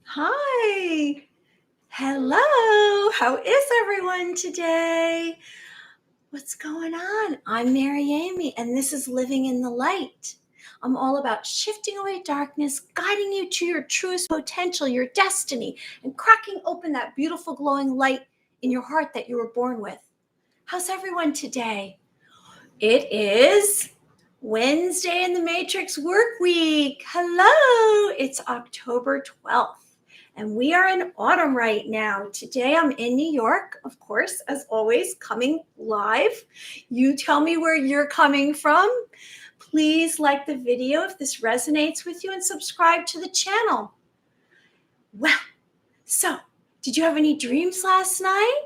Hi. Hello. How is everyone today? What's going on? I'm Mary Amy, and this is Living in the Light. I'm all about shifting away darkness, guiding you to your truest potential, your destiny, and cracking open that beautiful glowing light in your heart that you were born with. How's everyone today? It is Wednesday in the Matrix Work Week. Hello. It's October 12th. And we are in autumn right now. Today I'm in New York, of course, as always, coming live. You tell me where you're coming from. Please like the video if this resonates with you and subscribe to the channel. Well, so did you have any dreams last night?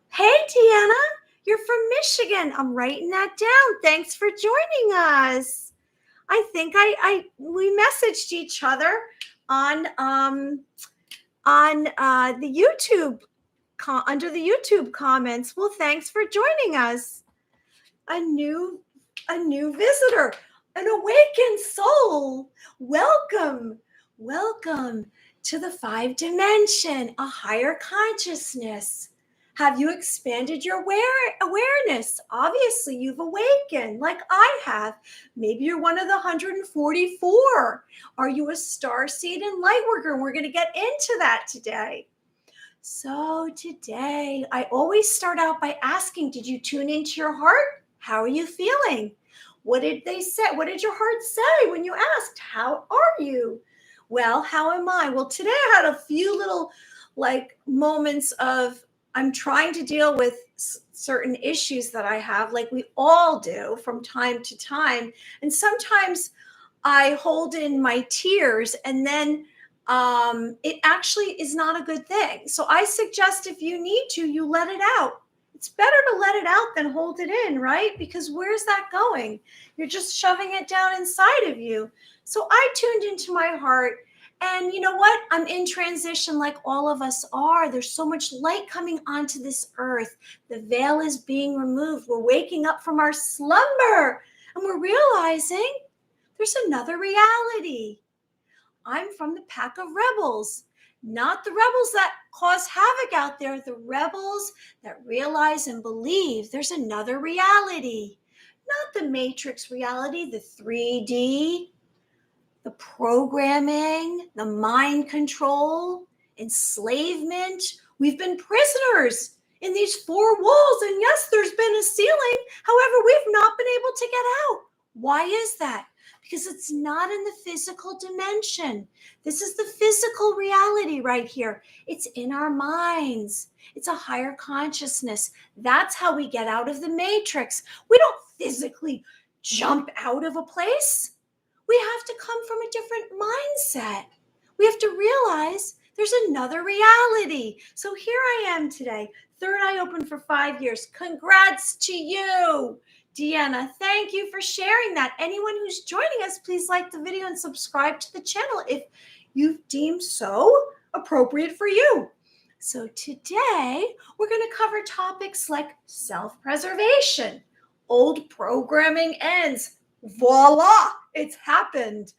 Hey, Deanna, you're from Michigan. I'm writing that down. Thanks for joining us. I think we messaged each other on the YouTube, under the YouTube comments. Well, thanks for joining us. A new visitor, an awakened soul. Welcome to the 5 dimension, a higher consciousness. Have you expanded your awareness? Obviously, you've awakened like I have. Maybe you're one of the 144. Are you a starseed and light worker? We're going to get into that today. So today, I always start out by asking, did you tune into your heart? How are you feeling? What did they say? What did your heart say when you asked, how are you? Well, how am I? Well, today I had a few little moments of I'm trying to deal with certain issues that I have, like we all do from time to time. And sometimes I hold in my tears, and then it actually is not a good thing. So I suggest if you need to, you let it out. It's better to let it out than hold it in, right? Because where's that going? You're just shoving it down inside of you. So I tuned into my heart. And you know what? I'm in transition like all of us are. There's so much light coming onto this earth. The veil is being removed. We're waking up from our slumber and we're realizing there's another reality. I'm from the pack of rebels, not the rebels that cause havoc out there, the rebels that realize and believe there's another reality, not the matrix reality, the 3D, the programming, the mind control, enslavement. We've been prisoners in these 4 walls. And yes, there's been a ceiling. However, we've not been able to get out. Why is that? Because it's not in the physical dimension. This is the physical reality right here. It's in our minds. It's a higher consciousness. That's how we get out of the matrix. We don't physically jump out of a place. We have to come from a different mindset. We have to realize there's another reality. So here I am today, third eye open for 5 years. Congrats to you, Deanna. Thank you for sharing that. Anyone who's joining us, please like the video and subscribe to the channel if you deem so appropriate for you. So today, we're going to cover topics like self-preservation. Old programming ends. Voila, it's happened.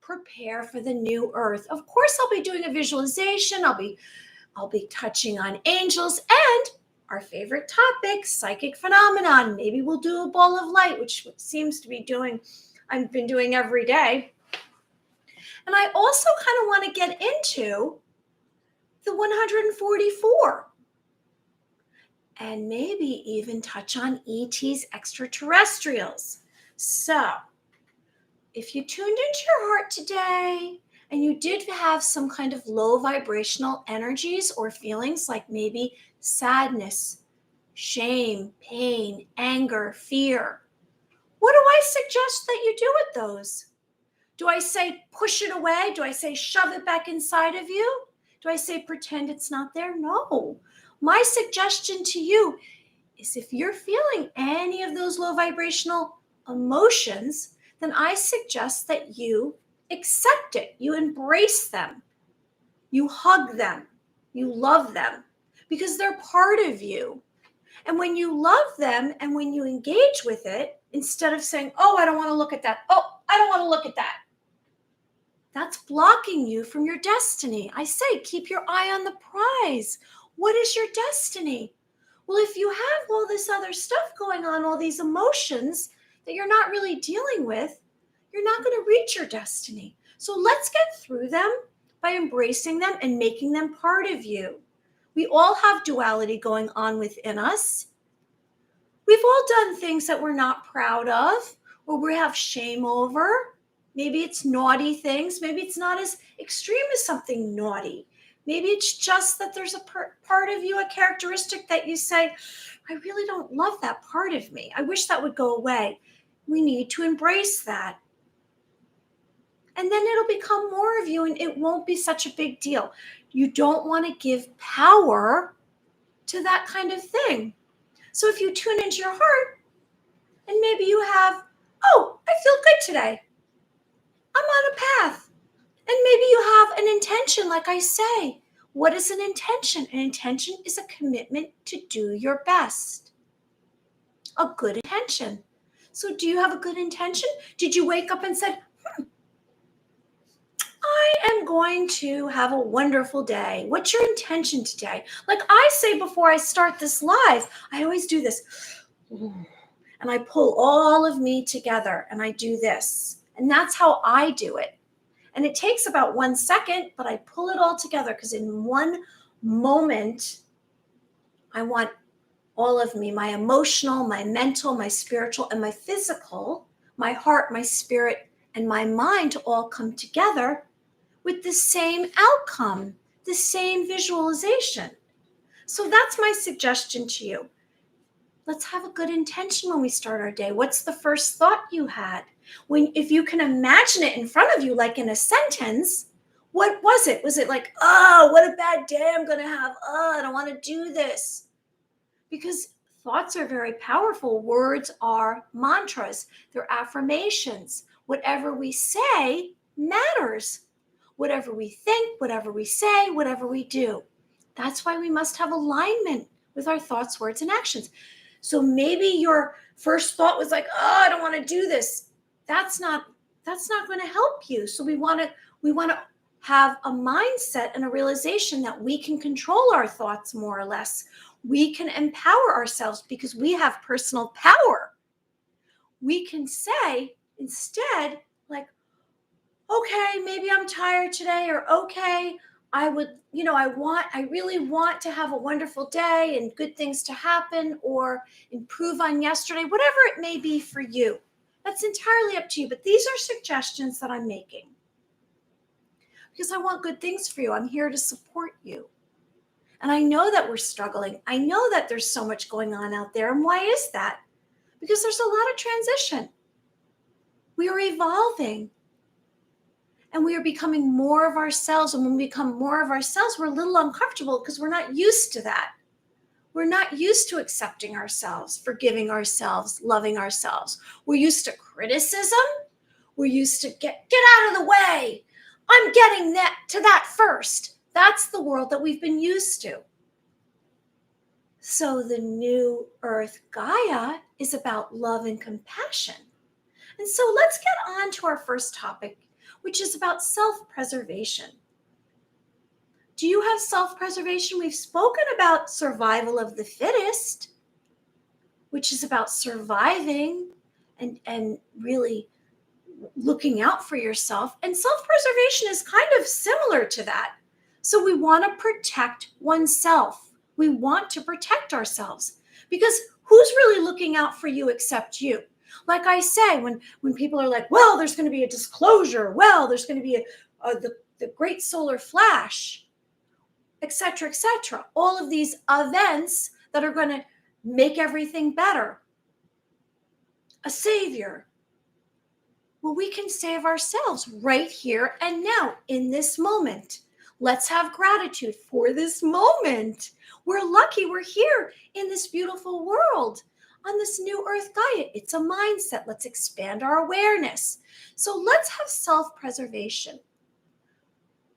Prepare for the new earth. Of course, I'll be doing a visualization. I'll be touching on angels and our favorite topic, psychic phenomenon. Maybe we'll do a ball of light, which seems to be I've been doing every day. And I also kind of want to get into the 144 and maybe even touch on ETs, extraterrestrials. So if you tuned into your heart today and you did have some kind of low vibrational energies or feelings like maybe sadness, shame, pain, anger, fear, what do I suggest that you do with those? Do I say push it away? Do I say shove it back inside of you? Do I say pretend it's not there? No. My suggestion to you is if you're feeling any of those low vibrational emotions, then I suggest that you accept it. You embrace them. You hug them. You love them because they're part of you. And when you love them and when you engage with it, instead of saying, oh, I don't want to look at that. Oh, I don't want to look at that. That's blocking you from your destiny. I say, keep your eye on the prize. What is your destiny? Well, if you have all this other stuff going on, all these emotions that you're not really dealing with, you're not going to reach your destiny. So let's get through them by embracing them and making them part of you. We all have duality going on within us. We've all done things that we're not proud of or we have shame over. Maybe it's naughty things. Maybe it's not as extreme as something naughty. Maybe it's just that there's a part of you, a characteristic that you say, I really don't love that part of me. I wish that would go away. We need to embrace that. And then it'll become more of you and it won't be such a big deal. You don't want to give power to that kind of thing. So if you tune into your heart and maybe you have, oh, I feel good today. I'm on a path. And maybe you have an intention, like I say. What is an intention? An intention is a commitment to do your best. A good intention. So do you have a good intention? Did you wake up and said, I am going to have a wonderful day. What's your intention today? Like I say before I start this live, I always do this. And I pull all of me together and I do this. And that's how I do it. And it takes about 1 second, but I pull it all together because in one moment, I want all of me, my emotional, my mental, my spiritual, and my physical, my heart, my spirit, and my mind to all come together with the same outcome, the same visualization. So that's my suggestion to you. Let's have a good intention when we start our day. What's the first thought you had? If you can imagine it in front of you, like in a sentence, what was it? Was it like, oh, what a bad day I'm going to have. Oh, I don't want to do this. Because thoughts are very powerful. Words are mantras. They're affirmations. Whatever we say matters. Whatever we think, whatever we say, whatever we do. That's why we must have alignment with our thoughts, words, and actions. So maybe your first thought was like, oh, I don't want to do this. That's not going to help you. So we want to have a mindset and a realization that we can control our thoughts more or less. We can empower ourselves because we have personal power. We can say instead, like, okay, maybe I'm tired today, or okay, I really want to have a wonderful day and good things to happen or improve on yesterday, whatever it may be for you. That's entirely up to you. But these are suggestions that I'm making because I want good things for you. I'm here to support you. And I know that we're struggling. I know that there's so much going on out there. And why is that? Because there's a lot of transition. We are evolving. And we are becoming more of ourselves. And when we become more of ourselves, we're a little uncomfortable because we're not used to that. We're not used to accepting ourselves, forgiving ourselves, loving ourselves. We're used to criticism. We're used to get out of the way. I'm getting to that first. That's the world that we've been used to. So the new Earth Gaia is about love and compassion. And so let's get on to our first topic, which is about self-preservation. Do you have self-preservation? We've spoken about survival of the fittest, which is about surviving and really looking out for yourself. And self-preservation is kind of similar to that. So we want to protect oneself. We want to protect ourselves because who's really looking out for you except you? Like I say, when people are like, well, there's going to be a disclosure. Well, there's going to be the great solar flash, et cetera, all of these events that are going to make everything better. A savior. Well, we can save ourselves right here and now in this moment. Let's have gratitude for this moment. We're lucky we're here in this beautiful world on this new Earth Gaia. It's a mindset. Let's expand our awareness. So let's have self-preservation.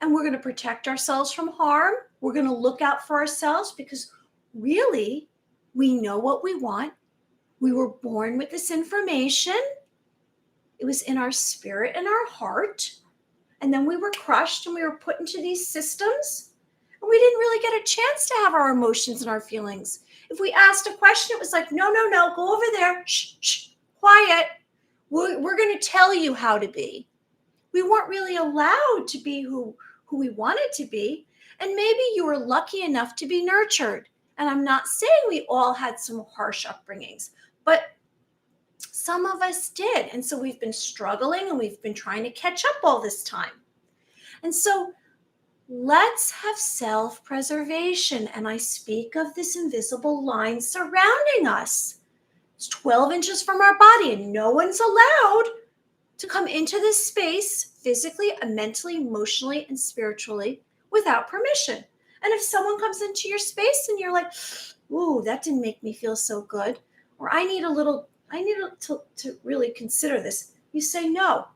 And we're going to protect ourselves from harm. We're going to look out for ourselves because really we know what we want. We were born with this information. It was in our spirit and our heart. And then we were crushed and we were put into these systems, and we didn't really get a chance to have our emotions and our feelings. If we asked a question, it was like, no, go over there. Shh, shh, quiet. We're going to tell you how to be. We weren't really allowed to be who we wanted to be. And maybe you were lucky enough to be nurtured. And I'm not saying we all had some harsh upbringings, but some of us did. And so we've been struggling and we've been trying to catch up all this time. And so let's have self-preservation. And I speak of this invisible line surrounding us. It's 12 inches from our body, and no one's allowed to come into this space physically, mentally, emotionally, and spiritually without permission. And if someone comes into your space and you're like, ooh, that didn't make me feel so good, or I need to really consider this, you say no.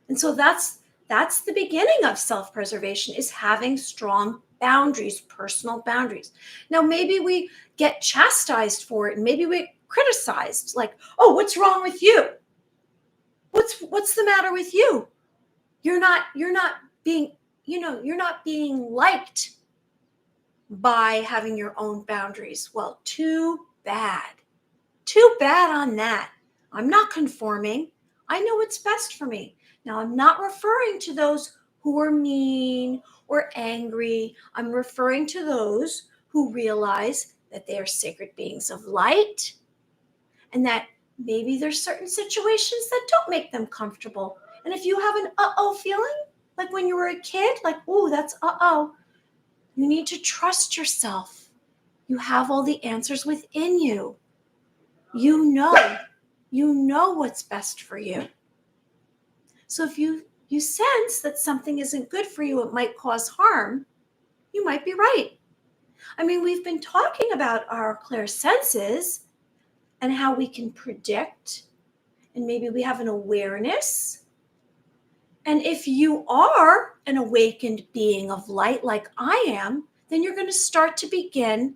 And so that's the beginning of self-preservation, is having strong boundaries, personal boundaries. Now, maybe we get chastised for it, and maybe we criticized, like, oh, what's wrong with you? What's the matter with you? You're not being liked by having your own boundaries. Well, too bad on that. I'm not conforming. I know what's best for me. Now, I'm not referring to those who are mean or angry. I'm referring to those who realize that they are sacred beings of light, and that maybe there's certain situations that don't make them comfortable. And if you have an uh-oh feeling, like when you were a kid, like, oh, that's uh-oh, you need to trust yourself. You have all the answers within you. You know what's best for you. So if you sense that something isn't good for you, it might cause harm, you might be right. I mean, we've been talking about our clairsenses and how we can predict, and maybe we have an awareness. And if you are an awakened being of light like I am, then you're going to start to begin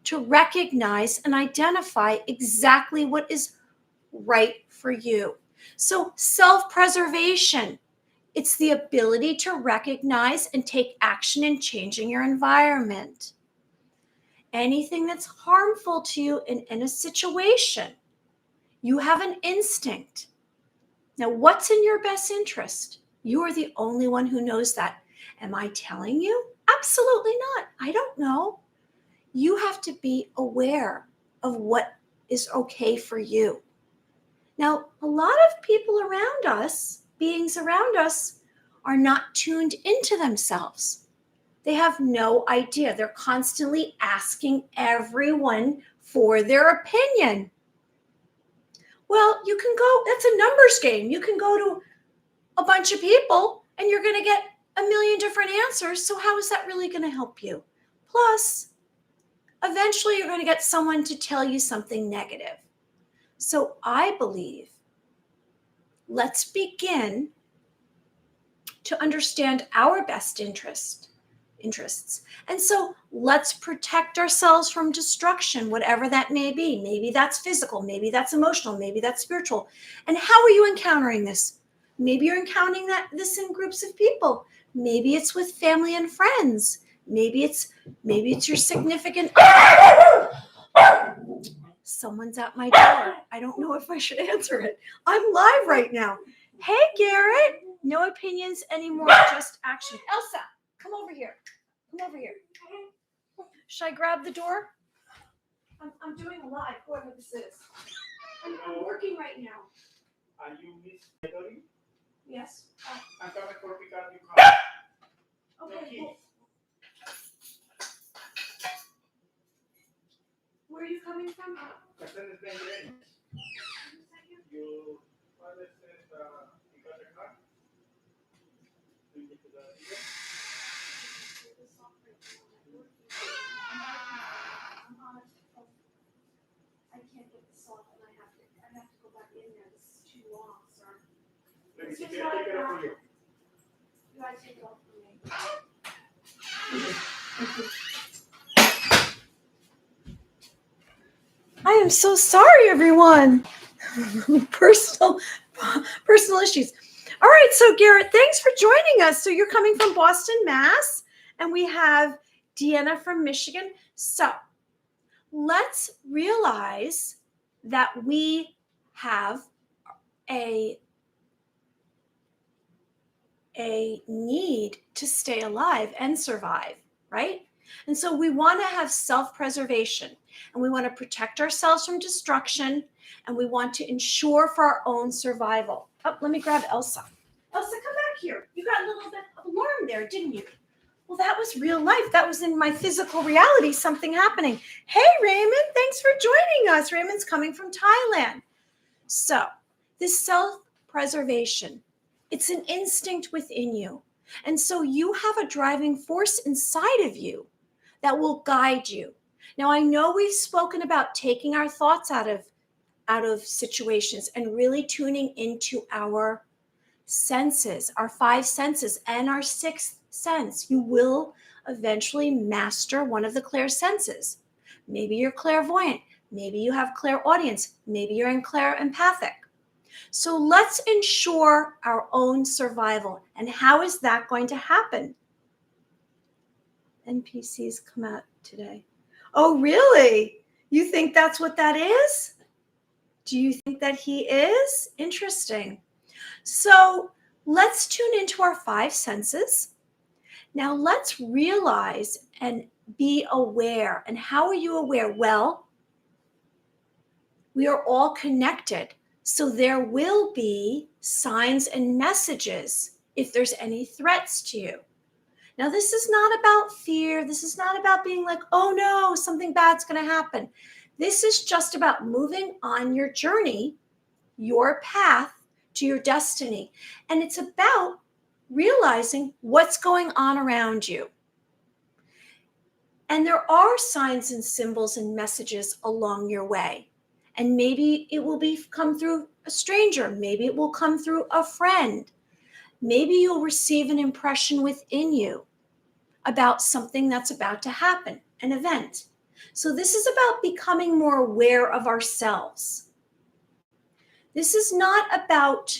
to recognize and identify exactly what is right for you. So self-preservation, it's the ability to recognize and take action in changing your environment. Anything that's harmful to you in a situation, you have an instinct. Now, what's in your best interest? You are the only one who knows that. Am I telling you? Absolutely not. I don't know. You have to be aware of what is okay for you. Now, a lot of people around us, beings around us, are not tuned into themselves. They have no idea. They're constantly asking everyone for their opinion. Well, you can go, that's a numbers game. You can go to a bunch of people and you're going to get a million different answers. So how is that really going to help you? Plus, eventually you're going to get someone to tell you something negative. So I believe, let's begin to understand our best interests. And so let's protect ourselves from destruction, whatever that may be. Maybe that's physical, maybe that's emotional, maybe that's spiritual. And how are you encountering this? Maybe you're encountering this in groups of people. Maybe it's with family and friends. Maybe it's your significant other. Someone's at my door. I don't know if I should answer it. I'm live right now. Hey, Garrett. No opinions anymore, just action. Elsa, come over here. Come over here. Should I grab the door? I'm doing a live, whoever this is. I'm working right now. Are you Miss Gregory? Yes. I'm coming for pick up your car. Okay. Well, where are you coming from? Ascension Symptoms. You understand you got the car? Do you get to the area? I can't get this off, and I have to go back in there. This is too long, sir. Let me take it off for you. You gotta take it off for me. I am so sorry, everyone. Personal issues. All right, so Garrett, thanks for joining us. So you're coming from Boston, Mass, and we have Deanna from Michigan. So let's realize that we have a need to stay alive and survive, right? And so we want to have self-preservation, and we want to protect ourselves from destruction, and we want to ensure for our own survival. Oh, let me grab Elsa. Elsa, come back here. You got a little bit of alarm there, didn't you? Well, that was real life. That was in my physical reality, something happening. Hey, Raymond, thanks for joining us. Raymond's coming from Thailand. So this self-preservation, it's an instinct within you. And so you have a driving force inside of you that will guide you. Now, I know we've spoken about taking our thoughts out of situations and really tuning into our senses, our 5 senses, and our 6th sense. You will eventually master one of the clear senses. Maybe you're clairvoyant. Maybe you have clairaudience. Maybe you're in clairempathic. So let's ensure our own survival. And how is that going to happen? NPCs come out today. Oh, really? You think that's what that is? Do you think that he is? Interesting. So let's tune into our 5 senses. Now let's realize and be aware. And how are you aware? Well, we are all connected. So there will be signs and messages if there's any threats to you. Now, this is not about fear. This is not about being like, oh no, something bad's going to happen. This is just about moving on your journey, your path to your destiny. And it's about realizing what's going on around you. And there are signs and symbols and messages along your way. And maybe it will come through a stranger. Maybe it will come through a friend. Maybe you'll receive an impression within you about something that's about to happen, an event. So this is about becoming more aware of ourselves. This is not about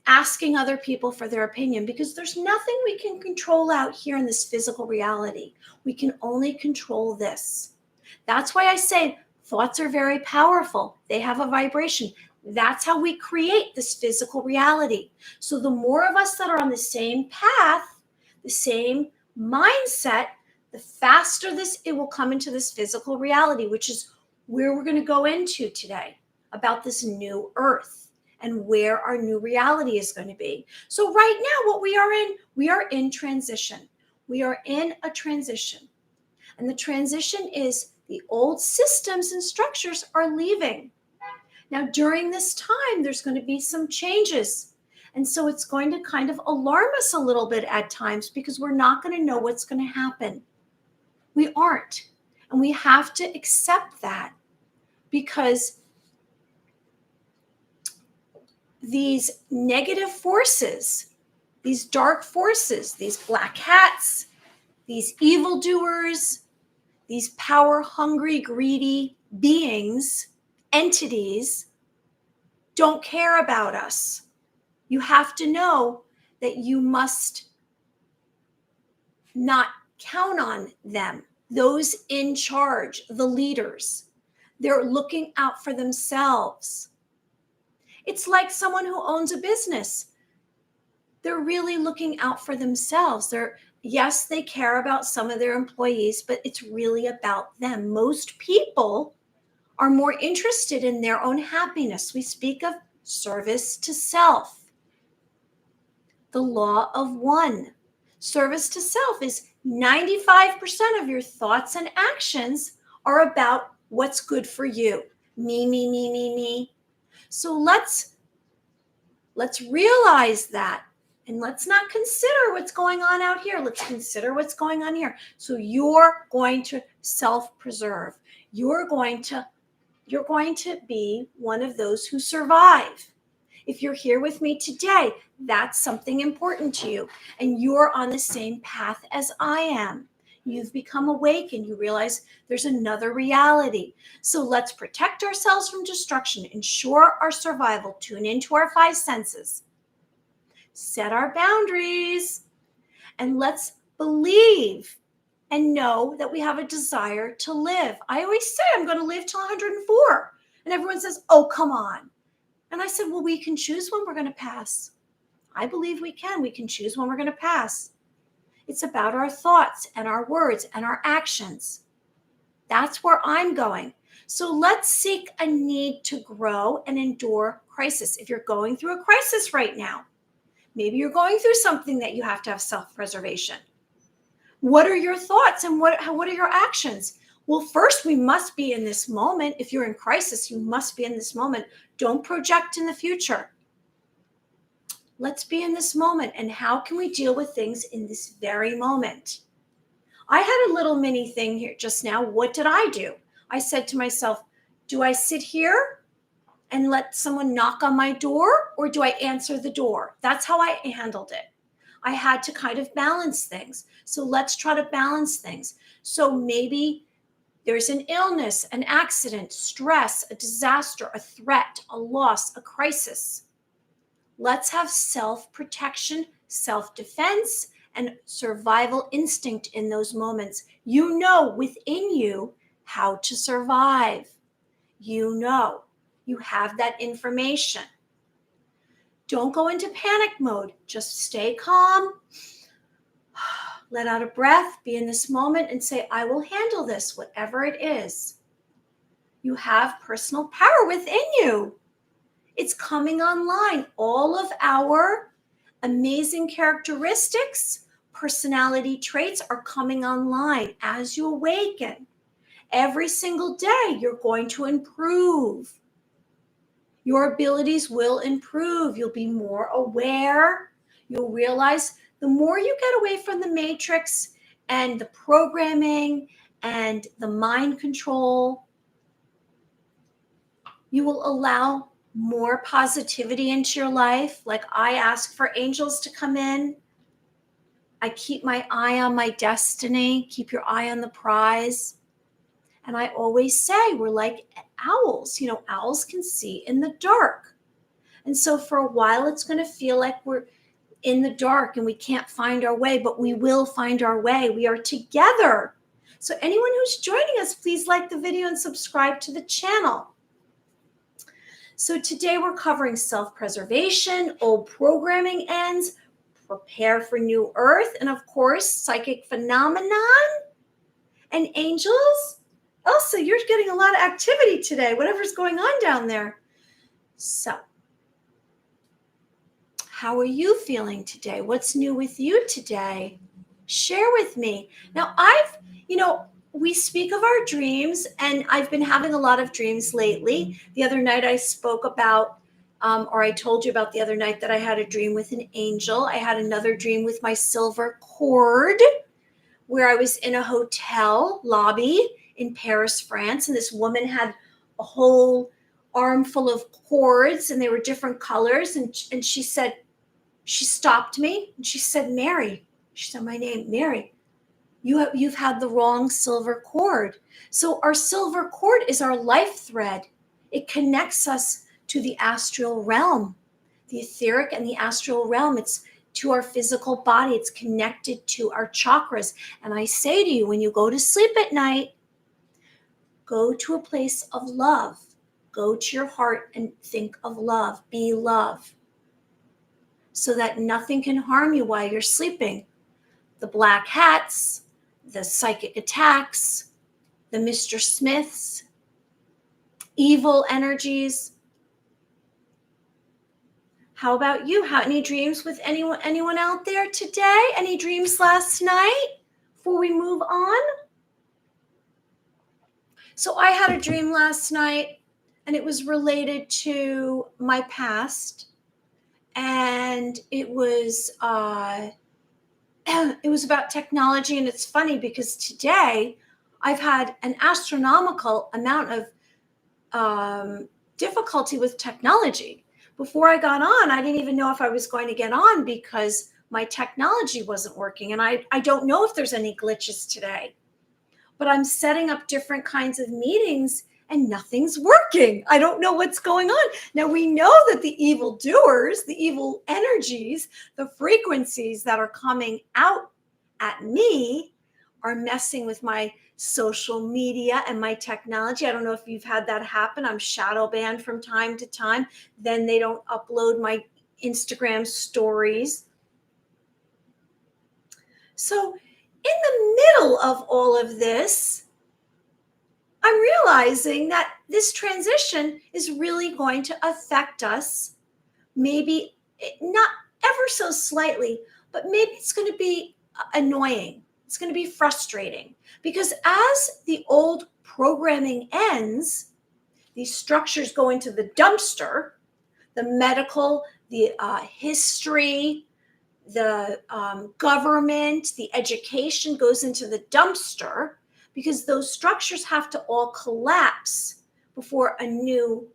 asking other people for their opinion, because there's nothing we can control out here in this physical reality. We can only control this. That's why I say thoughts are very powerful. They have a vibration. That's how we create this physical reality. So the more of us that are on the same path, the same mindset, the faster it will come into this physical reality, which is where we're going to go into today, about this new earth and where our new reality is going to be. So right now, what we are in transition. We are in a transition. And the transition is the old systems and structures are leaving. Now, during this time, there's going to be some changes. And so it's going to kind of alarm us a little bit at times, because we're not going to know what's going to happen. We aren't. And we have to accept that, because these negative forces, these dark forces, these black hats, these evildoers, these power-hungry, greedy beings, entities, don't care about us. You have to know that you must not count on them. Those in charge, the leaders, they're looking out for themselves. It's like someone who owns a business. They're really looking out for themselves. Yes, they care about some of their employees, but it's really about them. Most people are more interested in their own happiness. We speak of service to self. The law of one. Service to self is 95% of your thoughts and actions are about what's good for you. Me, me, me, me, me. So let's realize that, and let's not consider what's going on out here. Let's consider what's going on here. So you're going to self-preserve. You're going to be one of those who survive. If you're here with me today, that's something important to you, and you're on the same path as I am. You've become awake and you realize there's another reality. So let's protect ourselves from destruction, ensure our survival, tune into our 5 senses. set our boundaries, and let's believe and know that we have a desire to live. I always say I'm going to live till 104. And everyone says, oh, come on. And I said, well, we can choose when we're going to pass. I believe we can. We can choose when we're going to pass. It's about our thoughts and our words and our actions. That's where I'm going. So let's seek a need to grow and endure crisis. If you're going through a crisis right now, maybe you're going through something that you have to have self-preservation. What are your thoughts and what are your actions? Well, first, we must be in this moment. If you're in crisis, you must be in this moment. Don't project in the future. Let's be in this moment. And how can we deal with things in this very moment? I had a little mini thing here just now. What did I do? I said to myself, do I sit here and let someone knock on my door, or do I answer the door? That's how I handled it. I had to kind of balance things. So let's try to balance things. So maybe there's an illness, an accident, stress, a disaster, a threat, a loss, a crisis. Let's have self-protection, self-defense, and survival instinct in those moments. You know within you how to survive. You know, you have that information. Don't go into panic mode. Just stay calm. Let out a breath, be in this moment and say, I will handle this, whatever it is. You have personal power within you. It's coming online. All of our amazing characteristics, personality traits are coming online as you awaken. Every single day, you're going to improve. Your abilities will improve. You'll be more aware. You'll realize the more you get away from the matrix and the programming and the mind control, you will allow more positivity into your life. Like I ask for angels to come in. I keep my eye on my destiny. Keep your eye on the prize. And I always say we're like owls. You know, owls can see in the dark. And so for a while, it's going to feel like we're in the dark and we can't find our way, but we will find our way. We are together. So anyone who's joining us, please like the video and subscribe to the channel. So today we're covering self-preservation, old programming ends, prepare for new earth, and of course, psychic phenomenon and angels. Also, you're getting a lot of activity today, whatever's going on down there. So, how are you feeling today? What's new with you today? Share with me. Now, we speak of our dreams, and I've been having a lot of dreams lately. The other night I spoke about, or I told you about the other night that I had a dream with an angel. I had another dream with my silver cord, where I was in a hotel lobby in Paris, France, and this woman had a whole armful of cords, and they were different colors, and she said, she stopped me, and she said, Mary, she said my name, Mary, you've had the wrong silver cord. So our silver cord is our life thread. It connects us to the astral realm, the etheric and the astral realm. It's to our physical body. It's connected to our chakras. And I say to you, when you go to sleep at night, go to a place of love. Go to your heart and think of love. Be love. So that nothing can harm you while you're sleeping. The black hats, the psychic attacks, the Mr. Smiths, evil energies. How about you? Any dreams with anyone out there today? Any dreams last night before we move on? So I had a dream last night, and it was related to my past, and it was about technology. And it's funny because today I've had an astronomical amount of difficulty with technology. Before I got on, I didn't even know if I was going to get on because my technology wasn't working. And I don't know if there's any glitches today. But I'm setting up different kinds of meetings and nothing's working. I don't know what's going on. Now we know that the evil doers, the evil energies, the frequencies that are coming out at me are messing with my social media and my technology. I don't know if you've had that happen. I'm shadow banned from time to time. Then they don't upload my Instagram stories. So in the middle of all of this, I'm realizing that this transition is really going to affect us, maybe not ever so slightly, but maybe it's going to be annoying. It's going to be frustrating because as the old programming ends, these structures go into the dumpster, the medical, the history, the government, the education goes into the dumpster because those structures have to all collapse before a new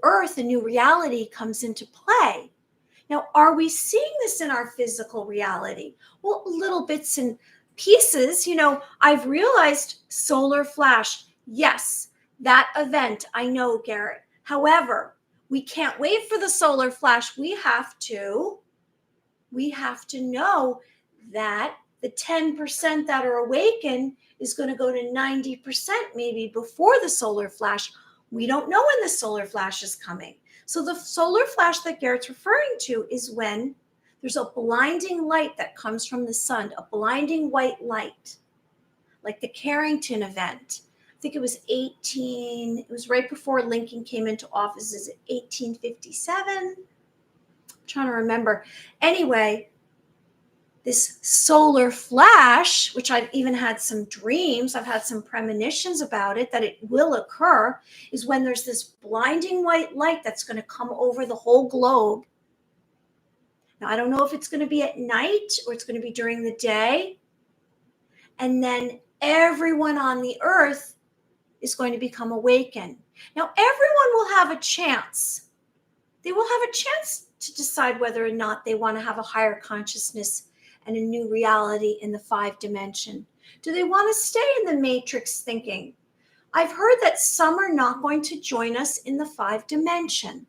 earth, a new reality comes into play. Now, are we seeing this in our physical reality? Well, little bits and pieces. I've realized solar flash. Yes, that event, I know, Garrett. However, we can't wait for the solar flash. We have to know that the 10% that are awakened is going to go to 90% maybe before the solar flash. We don't know when the solar flash is coming. So the solar flash that Garrett's referring to is when there's a blinding light that comes from the sun, a blinding white light, like the Carrington event. I think it was it was right before Lincoln came into office. Is it 1857? I'm trying to remember. Anyway, this solar flash, which I've even had some dreams, I've had some premonitions about it, that it will occur, is when there's this blinding white light that's going to come over the whole globe. Now, I don't know if it's going to be at night or it's going to be during the day. And then everyone on the earth is going to become awakened. Now, everyone will have a chance. They will have a chance to decide whether or not they want to have a higher consciousness and a new reality in the 5 dimension. Do they want to stay in the matrix thinking? I've heard that some are not going to join us in the 5 dimension.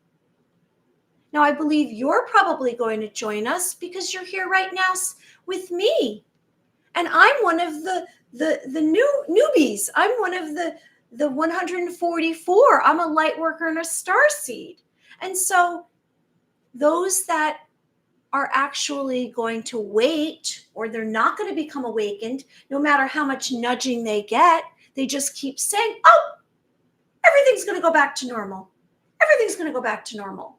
Now, I believe you're probably going to join us because you're here right now with me. And I'm one of the newbies. I'm one of the 144. I'm a light worker and a star seed. And so those that are actually going to wait, or they're not going to become awakened, no matter how much nudging they get, they just keep saying, oh, everything's going to go back to normal. Everything's going to go back to normal.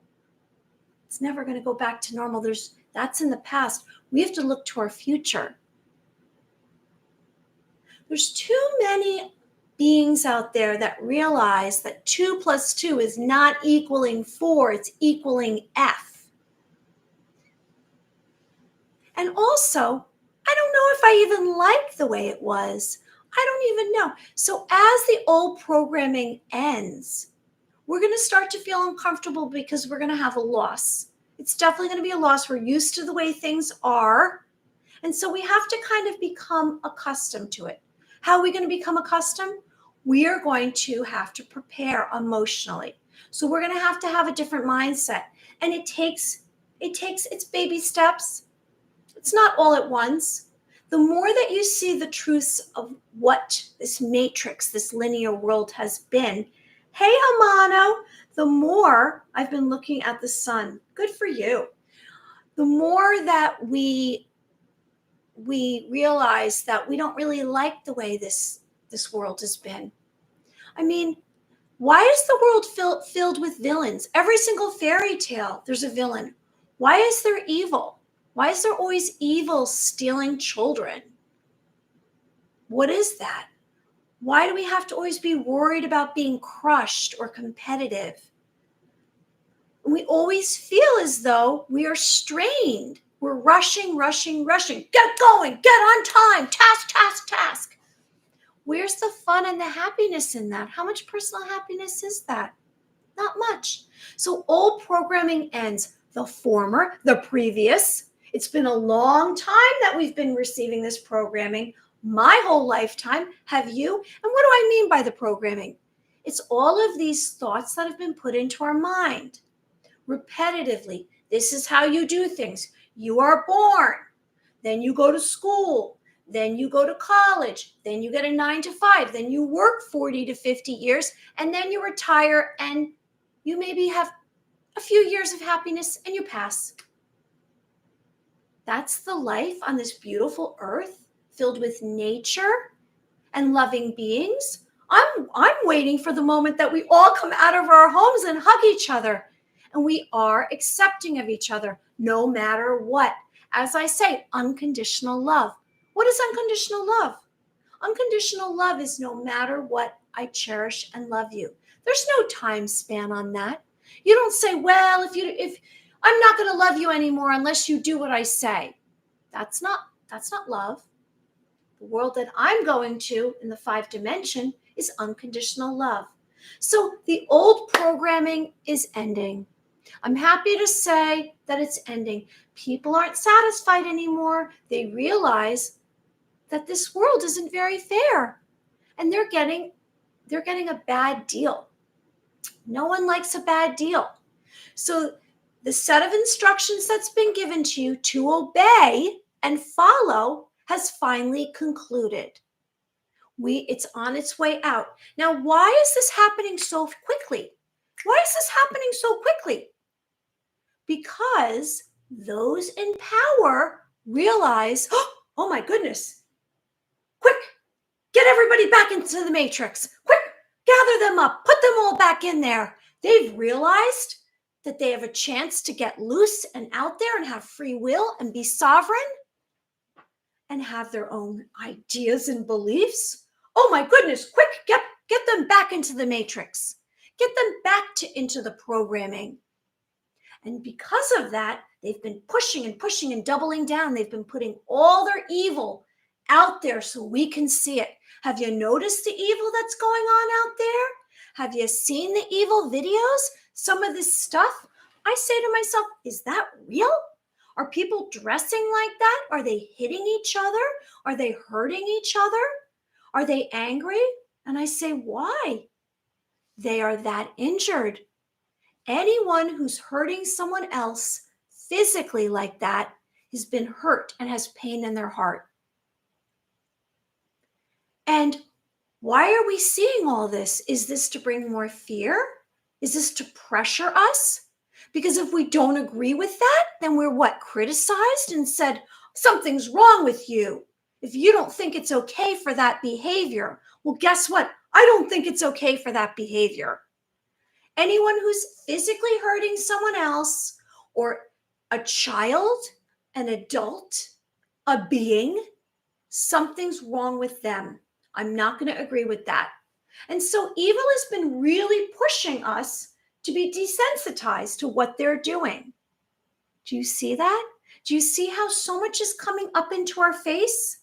It's never going to go back to normal. That's in the past. We have to look to our future. There's too many beings out there that realize that 2 + 2 is not equaling 4, it's equaling F. And also, I don't know if I even like the way it was. I don't even know. So as the old programming ends, we're going to start to feel uncomfortable because we're going to have a loss. It's definitely going to be a loss. We're used to the way things are. And so we have to kind of become accustomed to it. How are we going to become accustomed? We are going to have to prepare emotionally. So we're going to have a different mindset. And it takes its baby steps. It's not all at once. The more that you see the truths of what this matrix, this linear world has been, hey, Amano, the more I've been looking at the sun. Good for you. The more that we realize that we don't really like the way this world has been. I mean, why is the world filled with villains? Every single fairy tale, there's a villain. Why is there evil? Why is there always evil stealing children? What is that? Why do we have to always be worried about being crushed or competitive? We always feel as though we are strained. We're rushing. Get going, get on time, task. Where's the fun and the happiness in that? How much personal happiness is that? Not much. So old programming ends. The former, the previous. It's been a long time that we've been receiving this programming. my whole lifetime. Have you? And what do I mean by the programming? It's all of these thoughts that have been put into our mind repetitively. This is how you do things. You are born, then you go to school, then you go to college, then you get a 9 to 5, then you work 40 to 50 years, and then you retire and you maybe have a few years of happiness and you pass. That's the life on this beautiful earth filled with nature and loving beings. I'm waiting for the moment that we all come out of our homes and hug each other and we are accepting of each other no matter what. As I say, unconditional love. What is unconditional love? Unconditional love is no matter what, I cherish and love you. There's no time span on that. You don't say, well, if I'm not going to love you anymore unless you do what I say. That's not love. The world that I'm going to in the 5 dimension is unconditional love. So the old programming is ending. I'm happy to say that it's ending. People aren't satisfied anymore. They realize that this world isn't very fair and they're getting a bad deal. No one likes a bad deal. So the set of instructions that's been given to you to obey and follow has finally concluded. It's on its way out. Now, why is this happening so quickly? Why is this happening so quickly? Because those in power realize, oh my goodness, quick, get everybody back into the matrix. Quick, gather them up, put them all back in there. They've realized that they have a chance to get loose and out there and have free will and be sovereign and have their own ideas and beliefs. Oh my goodness, quick, get them back into the matrix. Get them back into the programming. And because of that, they've been pushing and pushing and doubling down. They've been putting all their evil out there so we can see it. Have you noticed the evil that's going on out there? Have you seen the evil videos? Some of this stuff, I say to myself, is that real? Are people dressing like that? Are they hitting each other? Are they hurting each other? Are they angry? And I say, why? They are that injured. Anyone who's hurting someone else physically like that has been hurt and has pain in their heart. And why are we seeing all this? Is this to bring more fear? Is this to pressure us? Because if we don't agree with that, then we're criticized and said, something's wrong with you. If you don't think it's okay for that behavior, well, guess what? I don't think it's okay for that behavior. Anyone who's physically hurting someone else, or a child, an adult, a being, something's wrong with them. I'm not going to agree with that. And so evil has been really pushing us to be desensitized to what they're doing. Do you see that? Do you see how so much is coming up into our face?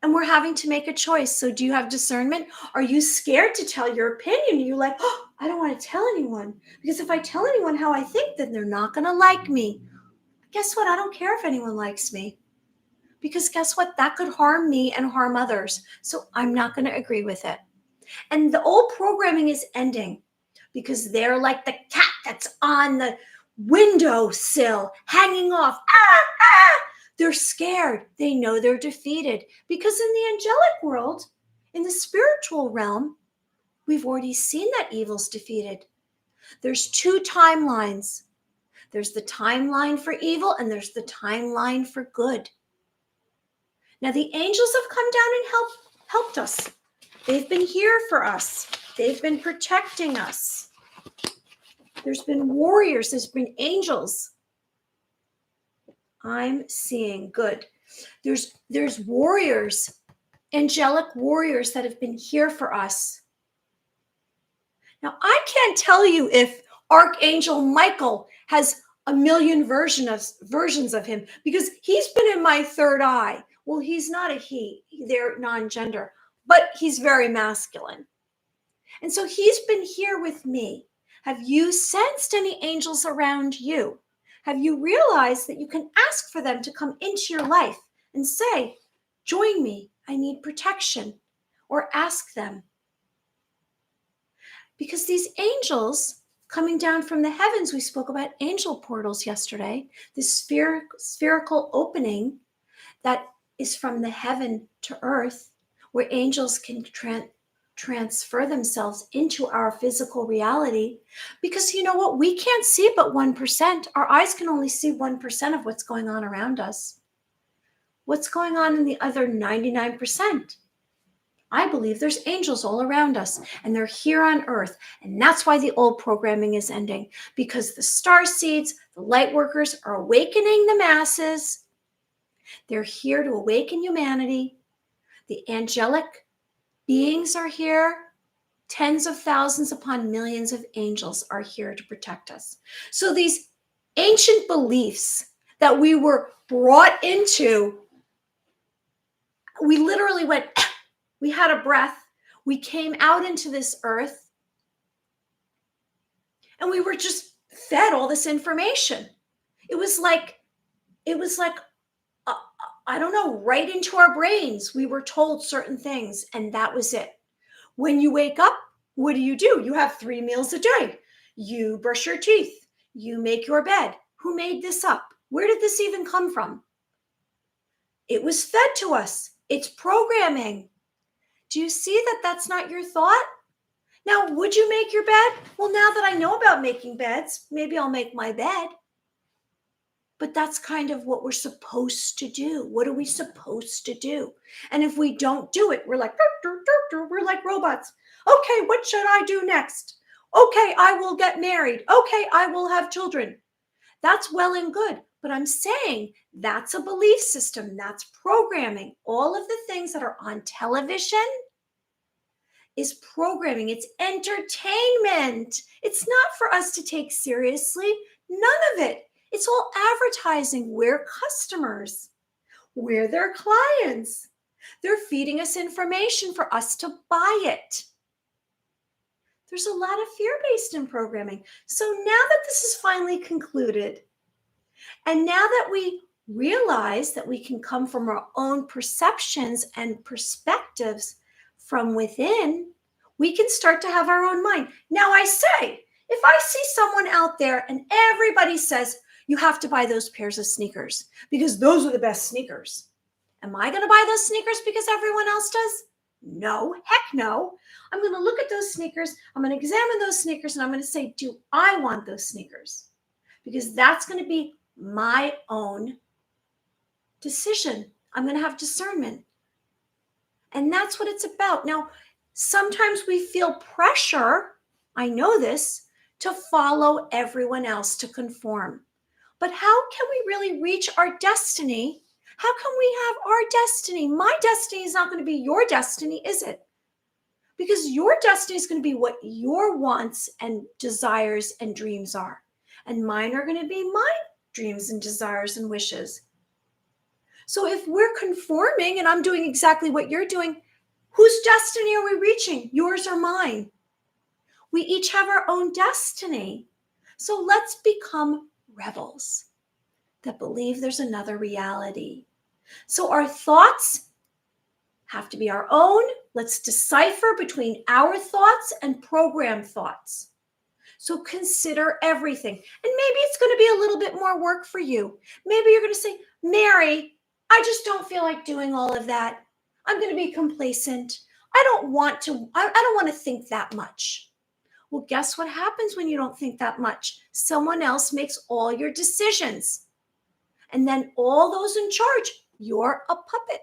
And we're having to make a choice. So do you have discernment? Are you scared to tell your opinion? You're like, oh, I don't want to tell anyone. Because if I tell anyone how I think, then they're not going to like me. Guess what? I don't care if anyone likes me. Because guess what? That could harm me and harm others. So I'm not going to agree with it. And the old programming is ending because they're like the cat that's on the windowsill hanging off. They're scared. They know they're defeated. Because in the angelic world, in the spiritual realm, we've already seen that evil's defeated. There's 2 timelines. There's the timeline for evil and there's the timeline for good. Now, the angels have come down and helped us. They've been here for us. They've been protecting us. There's been warriors. There's been angels. I'm seeing good. There's warriors, angelic warriors that have been here for us. Now, I can't tell you if Archangel Michael has a million versions of him because he's been in my third eye. Well, he's not a he. They're non-gender, but he's very masculine. And so he's been here with me. Have you sensed any angels around you? Have you realized that you can ask for them to come into your life? and say, join me, I need protection, or ask them. Because these angels coming down from the heavens, we spoke about angel portals yesterday, this spherical opening that is from the heaven to earth, where angels can transfer themselves into our physical reality. Because you know what? We can't see but 1%. Our eyes can only see 1% of what's going on around us. What's going on in the other 99%? I believe there's angels all around us, and they're here on earth. And that's why the old programming is ending, because the star seeds, the light workers, are awakening the masses. They're here to awaken humanity. The angelic beings are here. Tens of thousands upon millions of angels are here to protect us. So these ancient beliefs that we were brought into, we literally went, we had a breath, we came out into this earth, and we were just fed all this information. It was like, I don't know, right into our brains. We were told certain things, and that was it. When you wake up, what do? You have 3 meals a day. You brush your teeth. You make your bed. Who made this up? Where did this even come from? It was fed to us. It's programming. Do you see that that's not your thought? Now, would you make your bed? Well, now that I know about making beds, maybe I'll make my bed. But that's kind of what we're supposed to do. What are we supposed to do? And if we don't do it, we're like, we're like robots. Okay, what should I do next? Okay, I will get married. Okay, I will have children. That's well and good. But I'm saying that's a belief system. That's programming. All of the things that are on television is programming. It's entertainment. It's not for us to take seriously. None of it. It's all advertising. We're customers. We're their clients. They're feeding us information for us to buy it. There's a lot of fear-based in programming. So now that this is finally concluded, and now that we realize that we can come from our own perceptions and perspectives from within, we can start to have our own mind. Now I say, if I see someone out there and everybody says, you have to buy those pairs of sneakers because those are the best sneakers. Am I going to buy those sneakers because everyone else does? No, heck no. I'm going to look at those sneakers. I'm going to examine those sneakers and I'm going to say, do I want those sneakers? Because that's going to be my own decision. I'm going to have discernment. And that's what it's about. Now, sometimes we feel pressure, I know this, to follow everyone else, to conform. But how can we really reach our destiny? How can we have our destiny? My destiny is not going to be your destiny, is it? Because your destiny is going to be what your wants and desires and dreams are. And mine are going to be my dreams and desires and wishes. So if we're conforming and I'm doing exactly what you're doing, whose destiny are we reaching? Yours or mine? We each have our own destiny. So let's become rebels that believe there's another reality. So our thoughts have to be our own. Let's decipher between our thoughts and programmed thoughts. So consider everything. And maybe it's going to be a little bit more work for you. Maybe you're going to say, Mary, I just don't feel like doing all of that. I'm going to be complacent. I don't want to think that much. Well, guess what happens when you don't think that much? Someone else makes all your decisions. And then all those in charge, you're a puppet.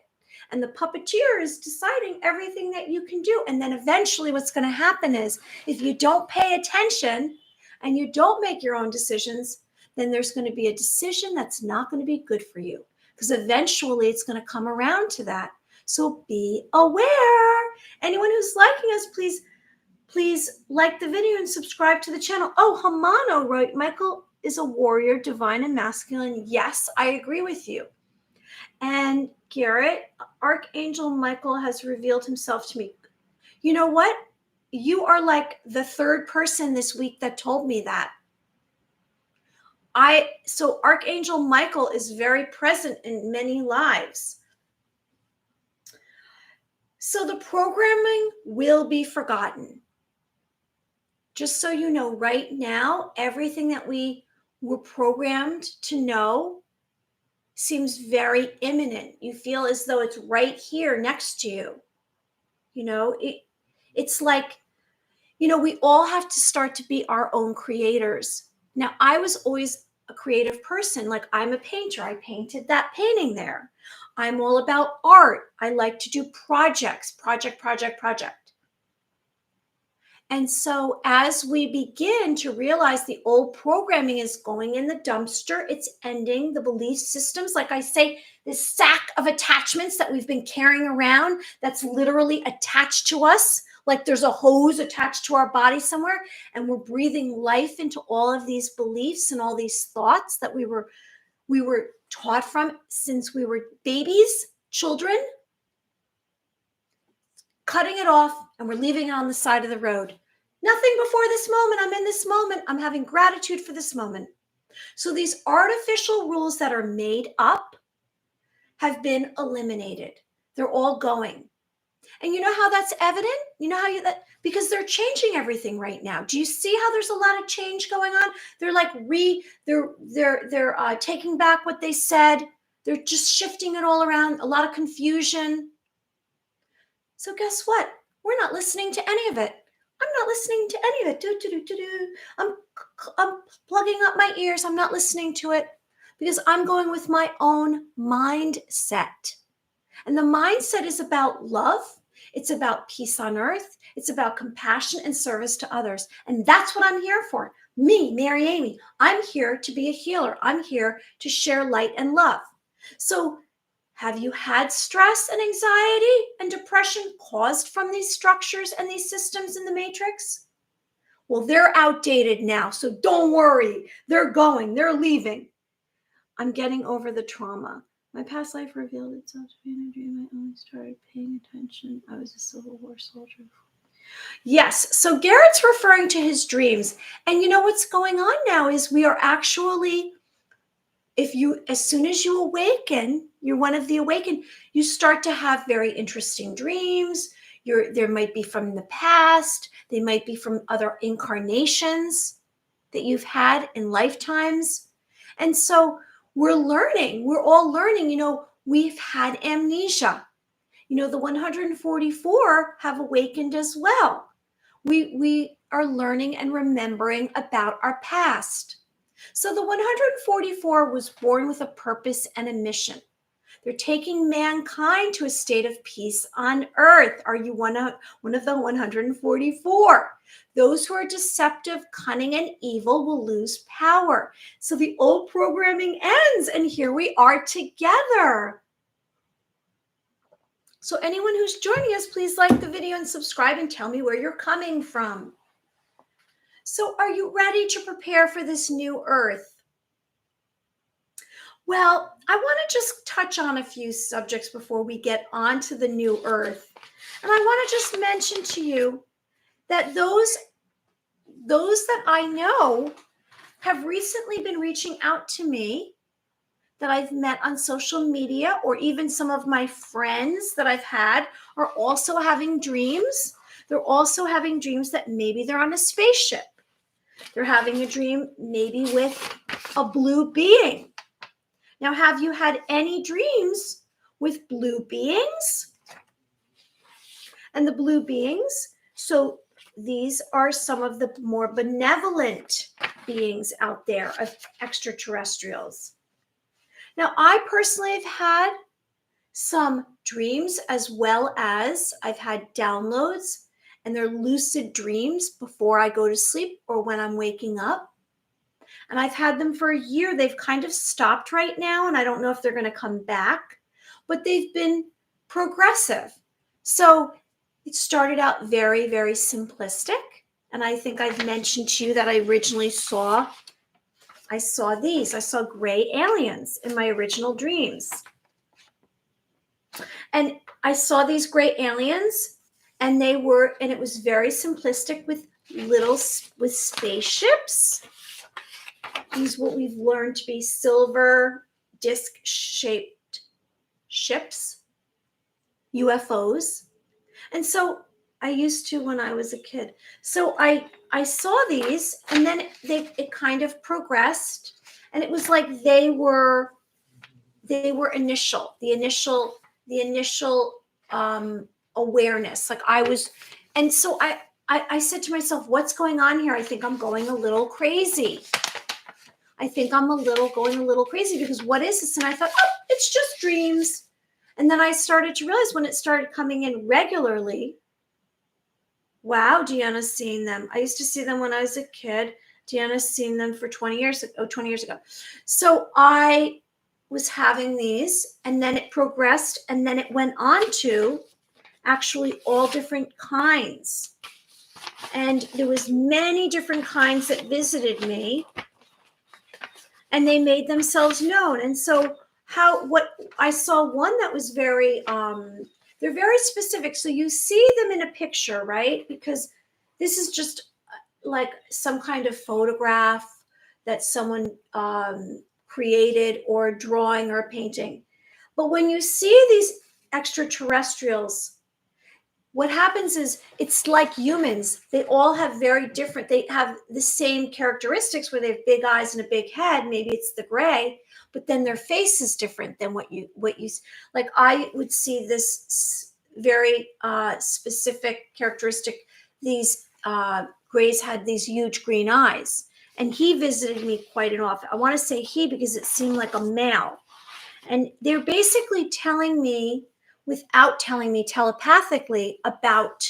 And the puppeteer is deciding everything that you can do. And then eventually what's going to happen is if you don't pay attention and you don't make your own decisions, then there's going to be a decision that's not going to be good for you. Because eventually it's going to come around to that. So be aware. Anyone who's liking us, please like the video and subscribe to the channel. Oh, Hamano wrote, Michael is a warrior, divine and masculine. Yes, I agree with you. And Garrett, Archangel Michael has revealed himself to me. You know what? You are like the third person this week that told me that. So Archangel Michael is very present in many lives. So the programming will be forgotten. Just so you know, right now, everything that we were programmed to know seems very imminent. You feel as though it's right here next to you. It's like, we all have to start to be our own creators. Now, I was always a creative person. Like, I'm a painter. I painted that painting there. I'm all about art. I like to do project. And so as we begin to realize the old programming is going in the dumpster, it's ending the belief systems. Like I say, this sack of attachments that we've been carrying around that's literally attached to us, like there's a hose attached to our body somewhere, and we're breathing life into all of these beliefs and all these thoughts that we were taught from since we were babies, children. Cutting it off, and we're leaving it on the side of the road. Nothing before this moment. I'm in this moment. I'm having gratitude for this moment. So these artificial rules that are made up have been eliminated. They're all going. And you know how that's evident? You know how because they're changing everything right now. Do you see how there's a lot of change going on? They're like they're taking back what they said. They're just shifting it all around. A lot of confusion. So guess what? We're not listening to any of it. I'm not listening to any of it. I'm plugging up my ears. I'm not listening to it because I'm going with my own mindset. And the mindset is about love. It's about peace on earth. It's about compassion and service to others. And that's what I'm here for. Me, Mary Amy, I'm here to be a healer. I'm here to share light and love. So have you had stress and anxiety and depression caused from these structures and these systems in the matrix? Well, they're outdated now, so don't worry. They're going, they're leaving. I'm getting over the trauma. My past life revealed itself to be in a dream. I only started paying attention. I was a Civil War soldier. Yes, so Garrett's referring to his dreams. And you know what's going on now is we are actually, as soon as you awaken, you're one of the awakened, you start to have very interesting dreams. There might be from the past. They might be from other incarnations that you've had in lifetimes. And so we're all learning, we've had amnesia. The 144 have awakened as well. We are learning and remembering about our past. So the 144 was born with a purpose and a mission. They're taking mankind to a state of peace on earth. Are you one of the 144? Those who are deceptive, cunning, and evil will lose power. So the old programming ends, and here we are together. So anyone who's joining us, please like the video and subscribe and tell me where you're coming from. So are you ready to prepare for this new earth? Well, I want to just touch on a few subjects before we get on to the new earth. And I want to just mention to you that those that I know have recently been reaching out to me that I've met on social media, or even some of my friends that I've had are also having dreams. They're also having dreams that maybe they're on a spaceship. They're having a dream maybe with a blue being. Now, have you had any dreams with blue beings? And the blue beings, so these are some of the more benevolent beings out there of extraterrestrials. Now, I personally have had some dreams, as well as I've had downloads, and they're lucid dreams before I go to sleep or when I'm waking up. And I've had them for a year. They've kind of stopped right now, and I don't know if they're going to come back, but they've been progressive. So it started out very, very simplistic. And I think I've mentioned to you that I originally saw these. I saw gray aliens in my original dreams. And I saw these gray aliens, and it was very simplistic with spaceships. these what we've learned to be silver disc-shaped ships, UFOs. And so I used to when I was a kid. So I saw these, and then it kind of progressed, and it was like they were the initial awareness. Like I was, and so I said to myself, what's going on here? I think I'm going a little crazy. I think I'm going a little crazy, because what is this? And I thought, oh, it's just dreams. And then I started to realize when it started coming in regularly, wow, Deanna's seen them. I used to see them when I was a kid. Deanna's seen them for 20 years ago. So I was having these, and then it progressed, and then it went on to actually all different kinds. And there was many different kinds that visited me, and they made themselves known. And so what I saw one that was very they're very specific. So you see them in a picture, right? Because this is just like some kind of photograph that someone created, or a drawing or a painting. But when you see these extraterrestrials, what happens is it's like humans. They all have they have the same characteristics, where they have big eyes and a big head. Maybe it's the gray, but then their face is different than what you like. I would see this very specific characteristic. These grays had these huge green eyes, and he visited me quite an often. I want to say he because it seemed like a male. And they're basically telling me, without telling me telepathically, about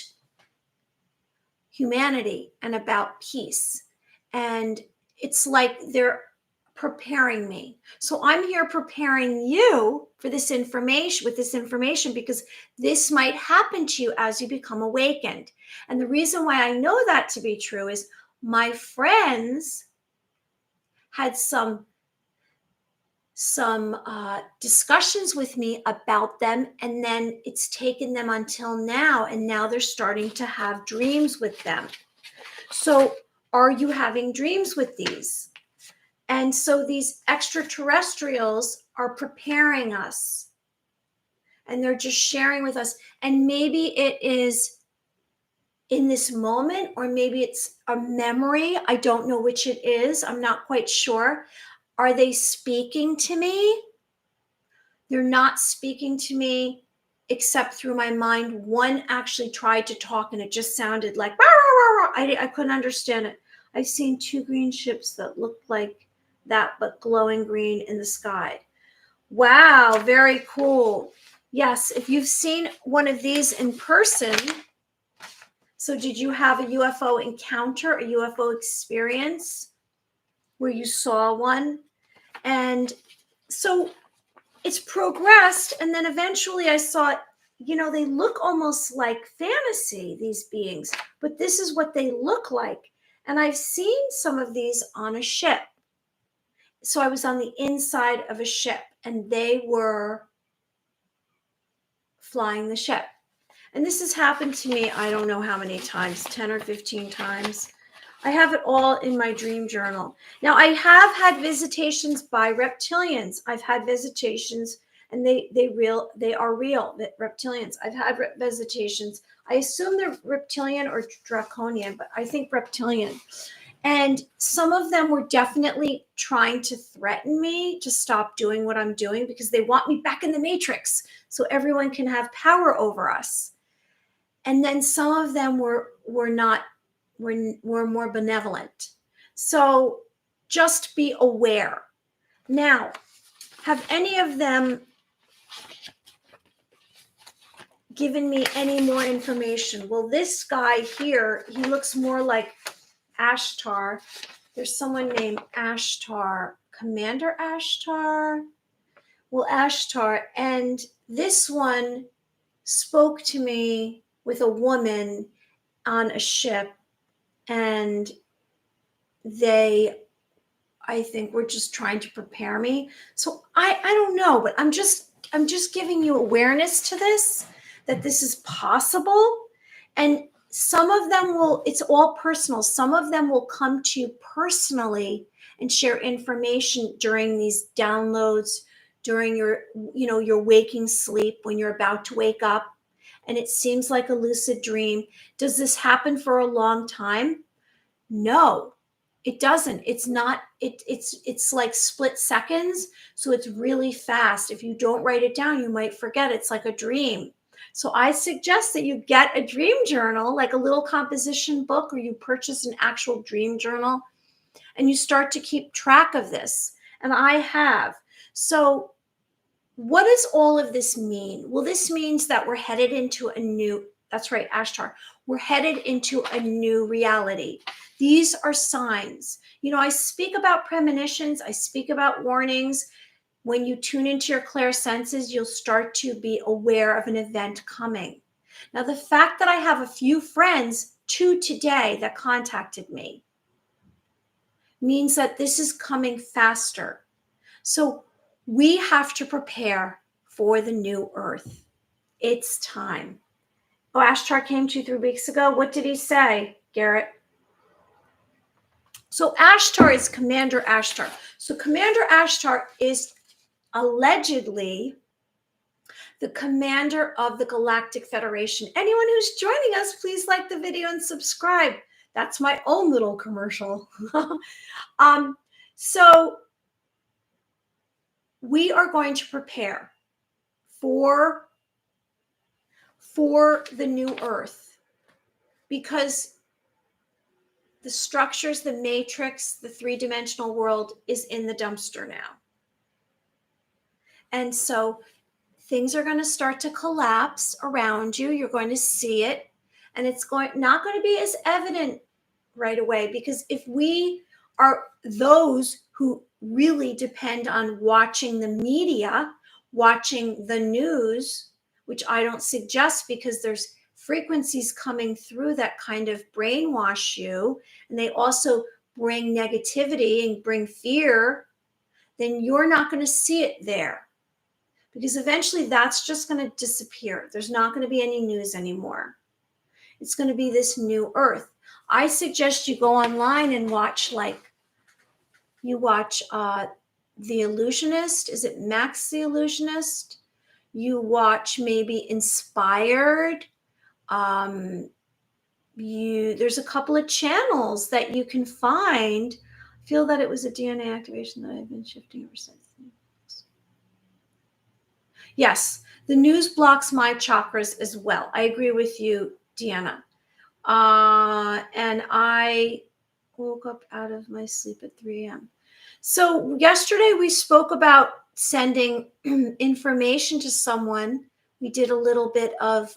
humanity and about peace. And it's like they're preparing me. So I'm here preparing you for this information, because this might happen to you as you become awakened. And the reason why I know that to be true is my friends had some discussions with me about them, and then it's taken them until now, and now they're starting to have dreams with them. So are you having dreams with these? And so these extraterrestrials are preparing us, and they're just sharing with us. And maybe it is in this moment, or maybe it's a memory. I don't know which it is. I'm not quite sure. Are they speaking to me? They're not speaking to me except through my mind. One actually tried to talk, and it just sounded like, rah, rah, rah, rah. I couldn't understand it. I've seen 2 green ships that looked like that, but glowing green in the sky. Wow, very cool. Yes, if you've seen one of these in person, so did you have a UFO encounter, a UFO experience where you saw one? And so it's progressed, and then eventually I saw, they look almost like fantasy, these beings, but this is what they look like. And I've seen some of these on a ship. So I was on the inside of a ship, and they were flying the ship. And this has happened to me, I don't know how many times, 10 or 15 times. I have it all in my dream journal. Now, I have had visitations by reptilians. I've had visitations, and they are real, reptilians. I've had visitations. I assume they're reptilian or draconian, but I think reptilian. And some of them were definitely trying to threaten me to stop doing what I'm doing, because they want me back in the matrix so everyone can have power over us. And then some of them were more benevolent. So just be aware. Now, have any of them given me any more information? Well, this guy here, he looks more like Ashtar. There's someone named Ashtar, Commander Ashtar. Well, Ashtar, and this one spoke to me with a woman on a ship, and they, I think, were just trying to prepare me. So I don't know, but I'm just giving you awareness to this, that this is possible. And some of them it's all personal. Some of them will come to you personally and share information during these downloads, during your waking sleep, when you're about to wake up and it seems like a lucid dream. Does this happen for a long time? No, it doesn't. It's not, it's like split seconds. So it's really fast. If you don't write it down, you might forget. It's like a dream. So I suggest that you get a dream journal, like a little composition book, or you purchase an actual dream journal and you start to keep track of this. And I have. So what does all of this mean? Well, this means that we're headed into a new, that's right, Ashtar, we're headed into a new reality. These are signs. I speak about premonitions, I speak about warnings. When you tune into your clairsenses, you'll start to be aware of an event coming. Now, the fact that I have a few friends, 2 today, that contacted me means that this is coming faster. So we have to prepare for the new earth. It's time. Oh, Ashtar came 2-3 weeks ago. What did he say, Garrett? So Ashtar is Commander Ashtar. So Commander Ashtar is allegedly the commander of the Galactic Federation. Anyone who's joining us, please like the video and subscribe. That's my own little commercial. So we are going to prepare for the new earth, because the structures, the matrix, the 3-dimensional world is in the dumpster now. And so things are going to start to collapse around you. You're going to see it, and it's not going to be as evident right away, because if we are those who really depend on watching the media, watching the news, which I don't suggest, because there's frequencies coming through that kind of brainwash you, and they also bring negativity and bring fear, then you're not going to see it there, because eventually that's just going to disappear. There's not going to be any news anymore. It's going to be this new earth. I suggest you go online and watch, The Illusionist. Is it Max the Illusionist? You watch maybe Inspired. There's a couple of channels that you can find. I feel that it was a DNA activation that I've been shifting ever since. Yes, the news blocks my chakras as well. I agree with you, Deanna. And I woke up out of my sleep at 3 a.m. So yesterday we spoke about sending information to someone. We did a little bit of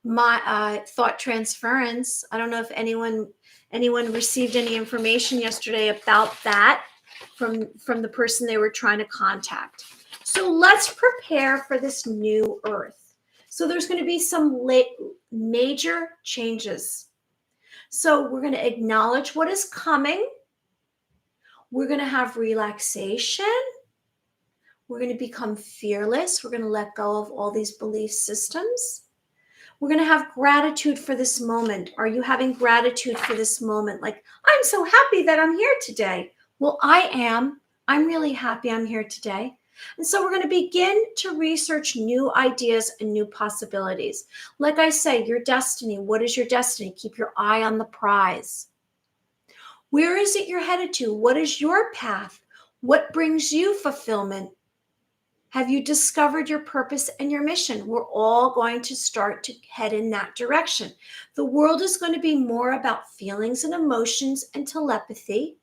my thought transference. I don't know if anyone received any information yesterday about that from the person they were trying to contact. So let's prepare for this new earth. So there's going to be some major changes. So we're going to acknowledge what is coming. We're going to have relaxation. We're going to become fearless. We're going to let go of all these belief systems. We're going to have gratitude for this moment. Are you having gratitude for this moment? Like, I'm so happy that I'm here today. Well, I am. I'm really happy I'm here today. And so we're going to begin to research new ideas and new possibilities. Like I say, your destiny. What is your destiny? Keep your eye on the prize. Where is it you're headed to? What is your path? What brings you fulfillment? Have you discovered your purpose and your mission? We're all going to start to head in that direction. The world is going to be more about feelings and emotions and telepathy.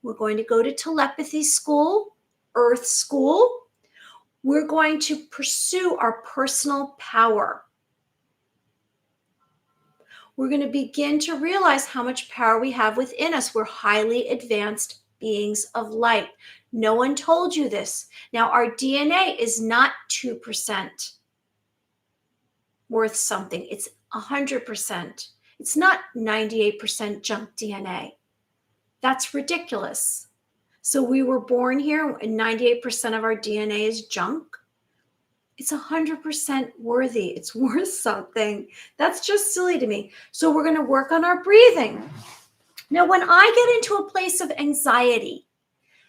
We're going to go to telepathy school, Earth school. We're going to pursue our personal power. We're going to begin to realize how much power we have within us. We're highly advanced beings of light. No one told you this. Now, our DNA is not 2% worth something. It's 100%. It's not 98% junk DNA. That's ridiculous. So we were born here and 98% of our DNA is junk. It's 100% worthy. It's worth something. That's just silly to me. So we're going to work on our breathing. Now, when I get into a place of anxiety,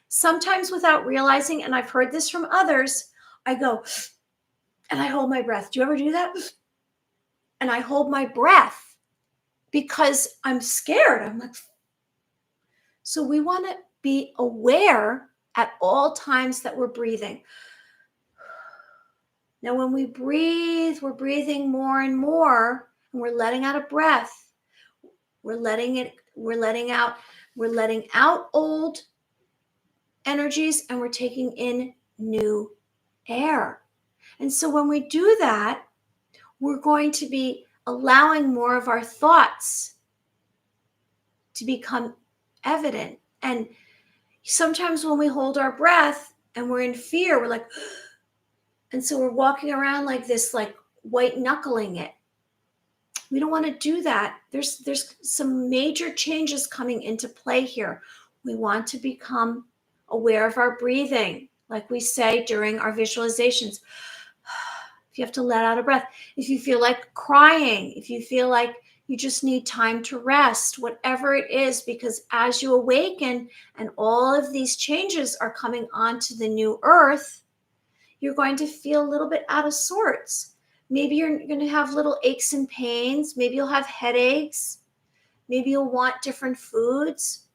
sometimes without realizing, and I've heard this from others, I go and I hold my breath. Do you ever do that? And I hold my breath because I'm scared. I'm like, so we want to be aware at all times that we're breathing. Now, when we breathe, we're breathing more and more, and we're letting out a breath. We're letting out old energies, and we're taking in new air. And so when we do that, we're going to be allowing more of our thoughts to become evident. And sometimes when we hold our breath and we're in fear, we're like, and so we're walking around like this, like white knuckling it. We don't want to do that. There's some major changes coming into play here. We want to become aware of our breathing, like we say during our visualizations. If you have to let out a breath, if you feel like crying, if you feel like you just need time to rest, whatever it is, because as you awaken and all of these changes are coming onto the new earth, you're going to feel a little bit out of sorts. Maybe you're going to have little aches and pains. Maybe you'll have headaches. Maybe you'll want different foods.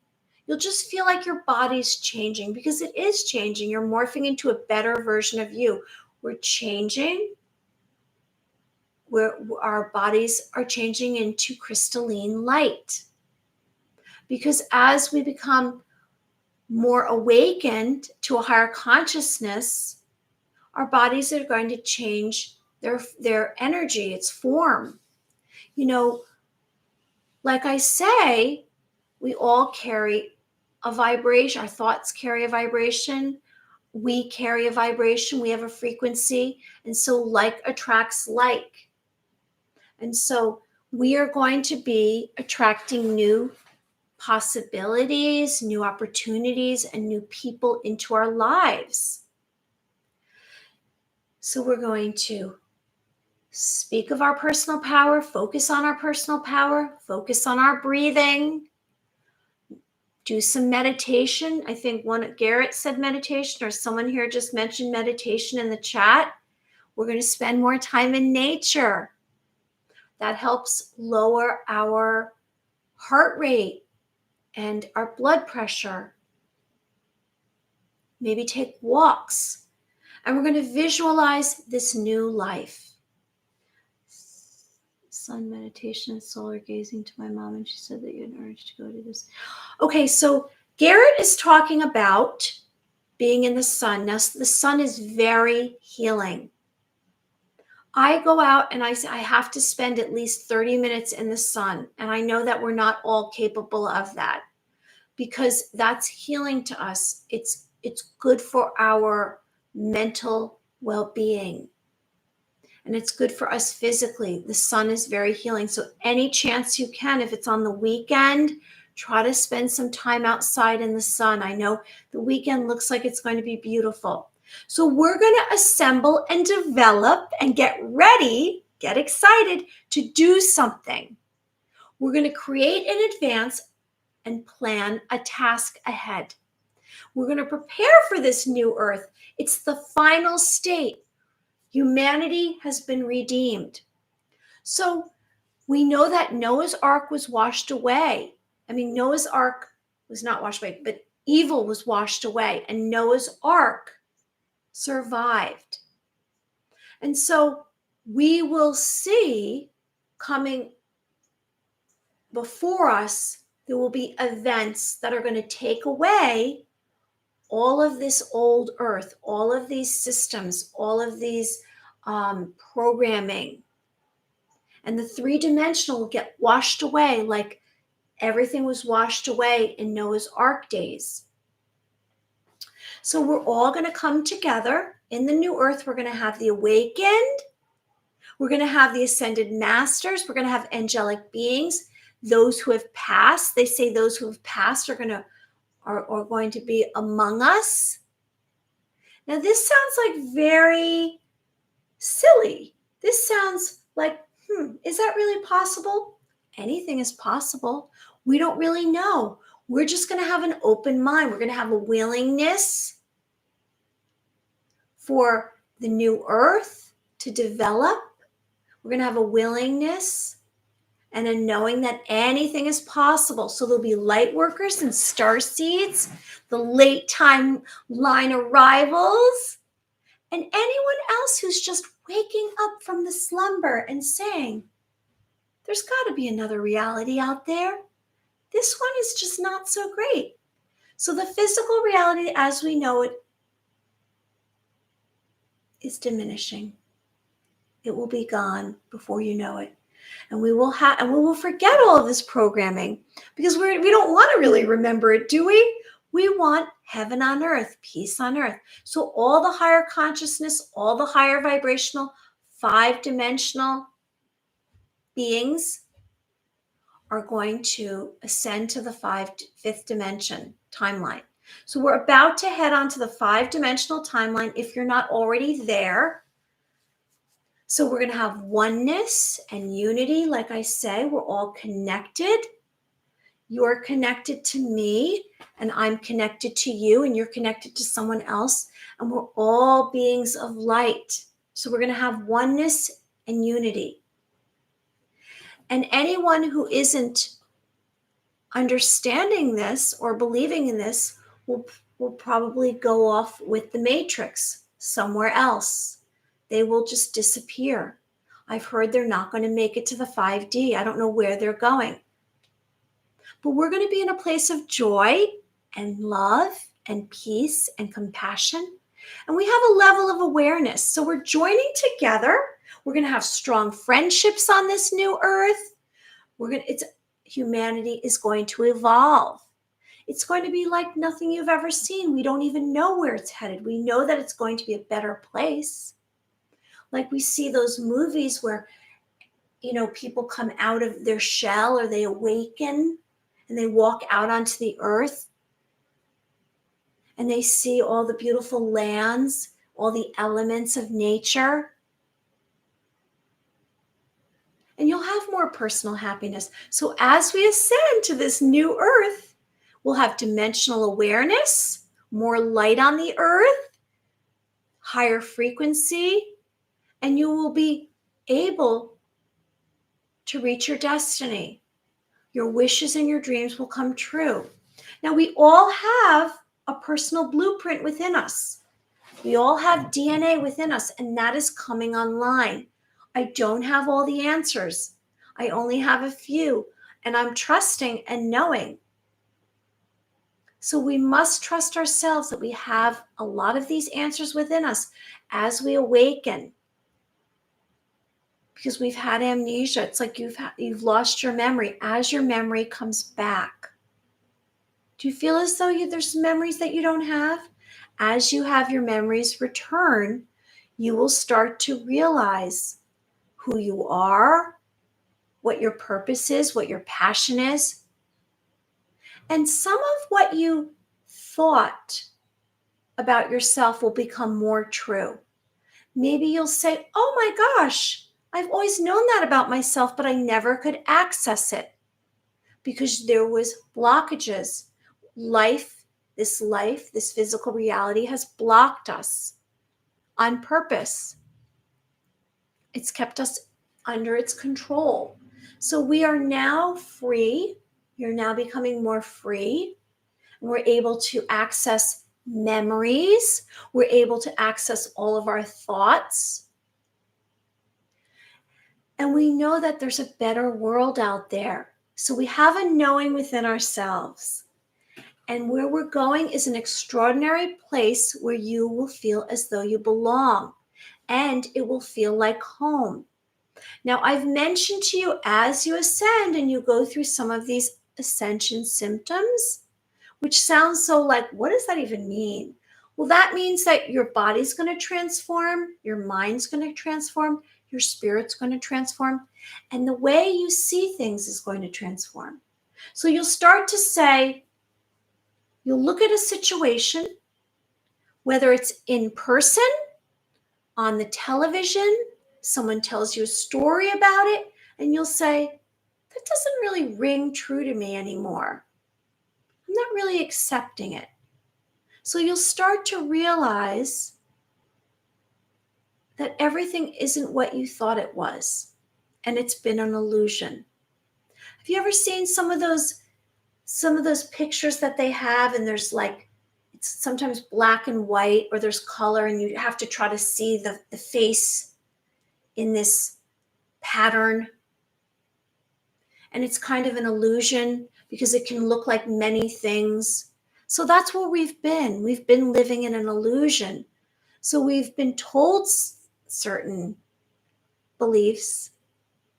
You'll just feel like your body's changing because it is changing. You're morphing into a better version of you. We're changing. Our bodies are changing into crystalline light. Because as we become more awakened to a higher consciousness, our bodies are going to change their energy, its form. You know, like I say, we all carry a vibration. Our thoughts carry a vibration. We carry a vibration. We have a frequency. And so like attracts like. And so we are going to be attracting new possibilities, new opportunities, and new people into our lives. So we're going to speak of our personal power, focus on our personal power, focus on our breathing, do some meditation. I think Garrett said meditation, or someone here just mentioned meditation in the chat. We're going to spend more time in nature. That helps lower our heart rate and our blood pressure. Maybe take walks. And we're going to visualize this new life. Sun meditation and solar gazing to my mom, and she said that you had an urge to go to this. Okay, so Garrett is talking about being in the sun. Now, the sun is very healing. I go out and I say I have to spend at least 30 minutes in the sun. And I know that we're not all capable of that because that's healing to us. It's good for our mental well-being. And it's good for us physically. The sun is very healing. So any chance you can, if it's on the weekend, try to spend some time outside in the sun. I know the weekend looks like it's going to be beautiful. So we're going to assemble and develop and get ready, get excited to do something. We're going to create in advance and plan a task ahead. We're going to prepare for this new earth. It's the final state. Humanity has been redeemed. So we know that Noah's Ark was washed away. I mean, Noah's Ark was not washed away, but evil was washed away, and Noah's Ark survived. And so we will see coming before us, there will be events that are going to take away all of this old earth, all of these systems, all of these programming. And the three-dimensional will get washed away like everything was washed away in Noah's Ark days. So we're all going to come together in the new earth. We're going to have the awakened. We're going to have the ascended masters. We're going to have angelic beings. Those who have passed, they say those who have passed are going to be among us. Now, this sounds like very silly. This sounds like, is that really possible? Anything is possible. We don't really know. We're just going to have an open mind. We're going to have a willingness for the new earth to develop. We're going to have a willingness and a knowing that anything is possible. So there'll be light workers and star seeds, the late timeline arrivals, and anyone else who's just waking up from the slumber and saying, there's got to be another reality out there. This one is just not so great. So the physical reality as we know it is diminishing. It will be gone before you know it. And we will forget all of this programming because we don't want to really remember it, do we? We want heaven on earth, peace on earth. So all the higher consciousness, all the higher vibrational, 5-dimensional beings are going to ascend to the fifth dimension timeline. So we're about to head on to the 5-dimensional timeline if you're not already there. So we're going to have oneness and unity. Like I say, we're all connected. You're connected to me, and I'm connected to you, and you're connected to someone else. And we're all beings of light. So we're going to have oneness and unity. And anyone who isn't understanding this or believing in this will probably go off with the matrix somewhere else. They will just disappear. I've heard they're not going to make it to the 5D. I don't know where they're going. But we're going to be in a place of joy and love and peace and compassion. And we have a level of awareness. So we're joining together. We're going to have strong friendships on this new earth. Humanity is going to evolve. It's going to be like nothing you've ever seen. We don't even know where it's headed. We know that it's going to be a better place. Like we see those movies where, people come out of their shell or they awaken and they walk out onto the earth and they see all the beautiful lands, all the elements of nature. And you'll have more personal happiness. So as we ascend to this new earth, we'll have dimensional awareness, more light on the earth, higher frequency, and you will be able to reach your destiny. Your wishes and your dreams will come true. Now, we all have a personal blueprint within us. We all have DNA within us, and that is coming online. I don't have all the answers. I only have a few, and I'm trusting and knowing. So we must trust ourselves that we have a lot of these answers within us as we awaken. Because we've had amnesia. It's like you've lost your memory. As your memory comes back, do you feel as though there's memories that you don't have? As you have your memories return, you will start to realize who you are, what your purpose is, what your passion is. And some of what you thought about yourself will become more true. Maybe you'll say, oh my gosh, I've always known that about myself, but I never could access it because there was blockages. This physical reality has blocked us on purpose. It's kept us under its control. So we are now free. You're now becoming more free. We're able to access memories. We're able to access all of our thoughts. And we know that there's a better world out there. So we have a knowing within ourselves. And where we're going is an extraordinary place where you will feel as though you belong. And it will feel like home. Now, I've mentioned to you as you ascend and you go through some of these ascension symptoms, which sounds so like, what does that even mean? Well, that means that your body's going to transform, your mind's going to transform, your spirit's going to transform, and the way you see things is going to transform. So you'll start to say, you'll look at a situation, whether it's in person, on the television, someone tells you a story about it, and you'll say, that doesn't really ring true to me anymore. I'm not really accepting it. So you'll start to realize that everything isn't what you thought it was, and it's been an illusion. Have you ever seen some of those pictures that they have, and there's like, it's sometimes black and white, or there's color, and you have to try to see the face in this pattern, and it's kind of an illusion because it can look like many things. So that's where we've been living in an illusion. So we've been told certain beliefs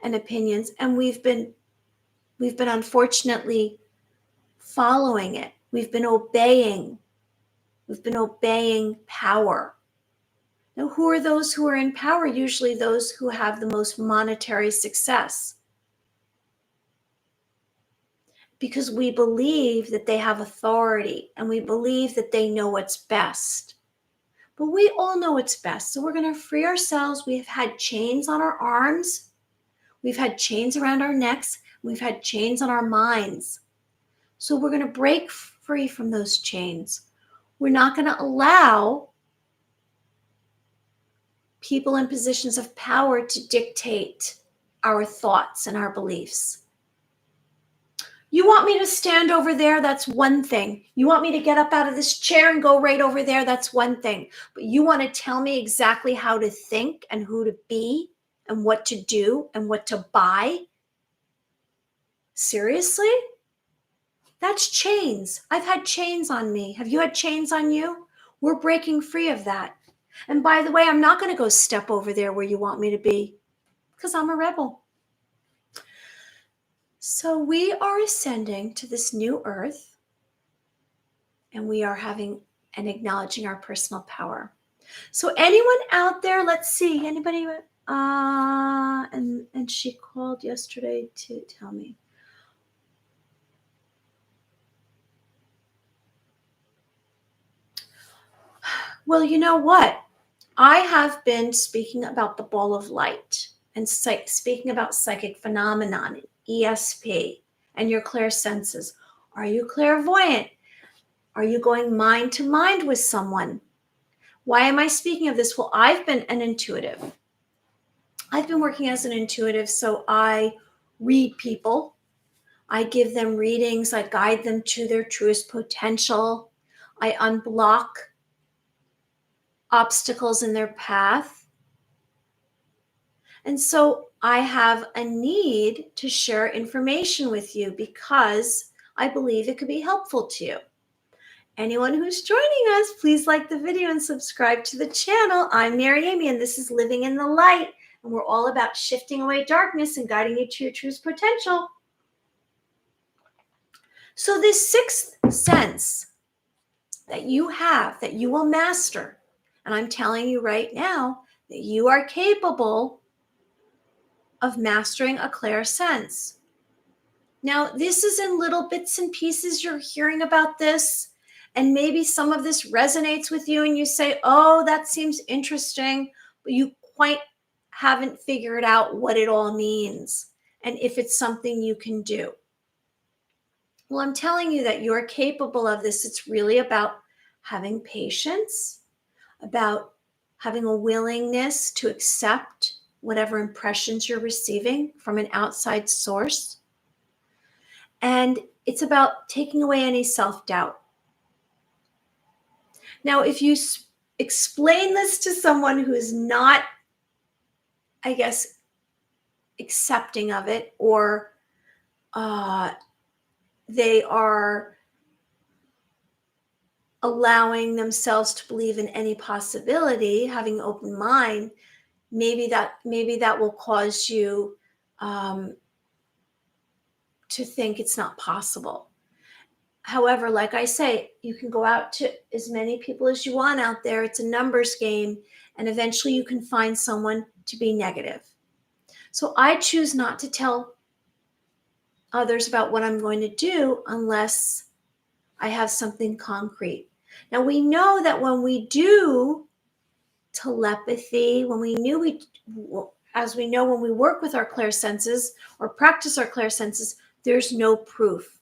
and opinions, and we've been unfortunately following it. We've been obeying power. Now, who are those who are in power? Usually those who have the most monetary success, because we believe that they have authority and we believe that they know what's best. But we all know what's best. So we're going to free ourselves. We've had chains on our arms. We've had chains around our necks. We've had chains on our minds. So we're going to break free from those chains. We're not going to allow people in positions of power to dictate our thoughts and our beliefs. You want me to stand over there? That's one thing. You want me to get up out of this chair and go right over there? That's one thing. But you want to tell me exactly how to think and who to be and what to do and what to buy? Seriously? That's chains. I've had chains on me. Have you had chains on you? We're breaking free of that. And by the way, I'm not going to go step over there where you want me to be, because I'm a rebel. So we are ascending to this new earth, and we are having and acknowledging our personal power. So anyone out there, let's see, anybody, and she called yesterday to tell me. Well, you know what? I have been speaking about the ball of light and speaking about psychic phenomenon, ESP, and your clairsenses. Are you clairvoyant? Are you going mind to mind with someone? Why am I speaking of this? Well, I've been an intuitive. I've been working as an intuitive, so I read people. I give them readings. I guide them to their truest potential. I unblock obstacles in their path. And so I have a need to share information with you because I believe it could be helpful to you. Anyone who's joining us, please like the video and subscribe to the channel. I'm Mary Amy, and this is Living in the Light, and we're all about shifting away darkness and guiding you to your truest potential. So this sixth sense that you have, that you will master, and I'm telling you right now that you are capable of mastering a clairsense. Now, this is in little bits and pieces. You're hearing about this, and maybe some of this resonates with you, and you say, oh, that seems interesting, but you quite haven't figured out what it all means and if it's something you can do. Well, I'm telling you that you're capable of this. It's really about having patience, about having a willingness to accept whatever impressions you're receiving from an outside source. And it's about taking away any self-doubt. Now, if you explain this to someone who is not, I guess, accepting of it, or they are allowing themselves to believe in any possibility, having an open mind, maybe that will cause you to think it's not possible. However, like I say, you can go out to as many people as you want out there. It's a numbers game, and eventually you can find someone to be negative. So I choose not to tell others about what I'm going to do unless I have something concrete. Now, we know that when we do telepathy, when we as we know, when we work with our clairsenses or practice our clairsenses, there's no proof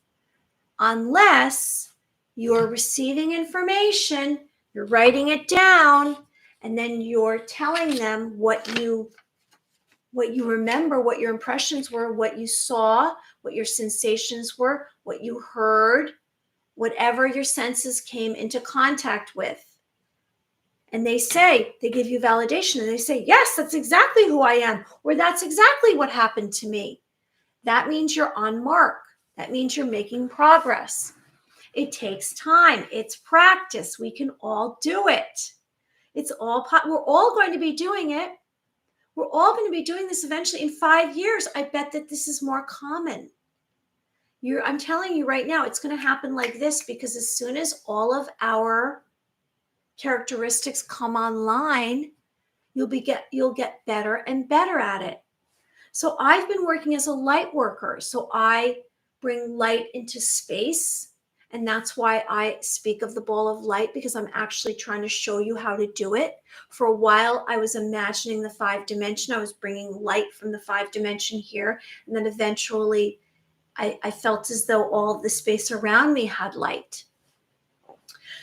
unless you're receiving information, you're writing it down, and then you're telling them what you remember, what your impressions were, what you saw, what your sensations were, what you heard, whatever your senses came into contact with. And they give you validation, and they say, yes, that's exactly who I am, or that's exactly what happened to me. That means you're on mark. That means you're making progress. It takes time. It's practice. We can all do it. We're all going to be doing it. We're all going to be doing this eventually. In 5 years, I bet that this is more common. I'm telling you right now, it's going to happen like this, because as soon as all of our characteristics come online, you'll get better and better at it. So I've been working as a light worker. So I bring light into space. And that's why I speak of the ball of light, because I'm actually trying to show you how to do it. For a while, I was imagining the 5 dimension. I was bringing light from the 5 dimension here. And then eventually I felt as though all of the space around me had light.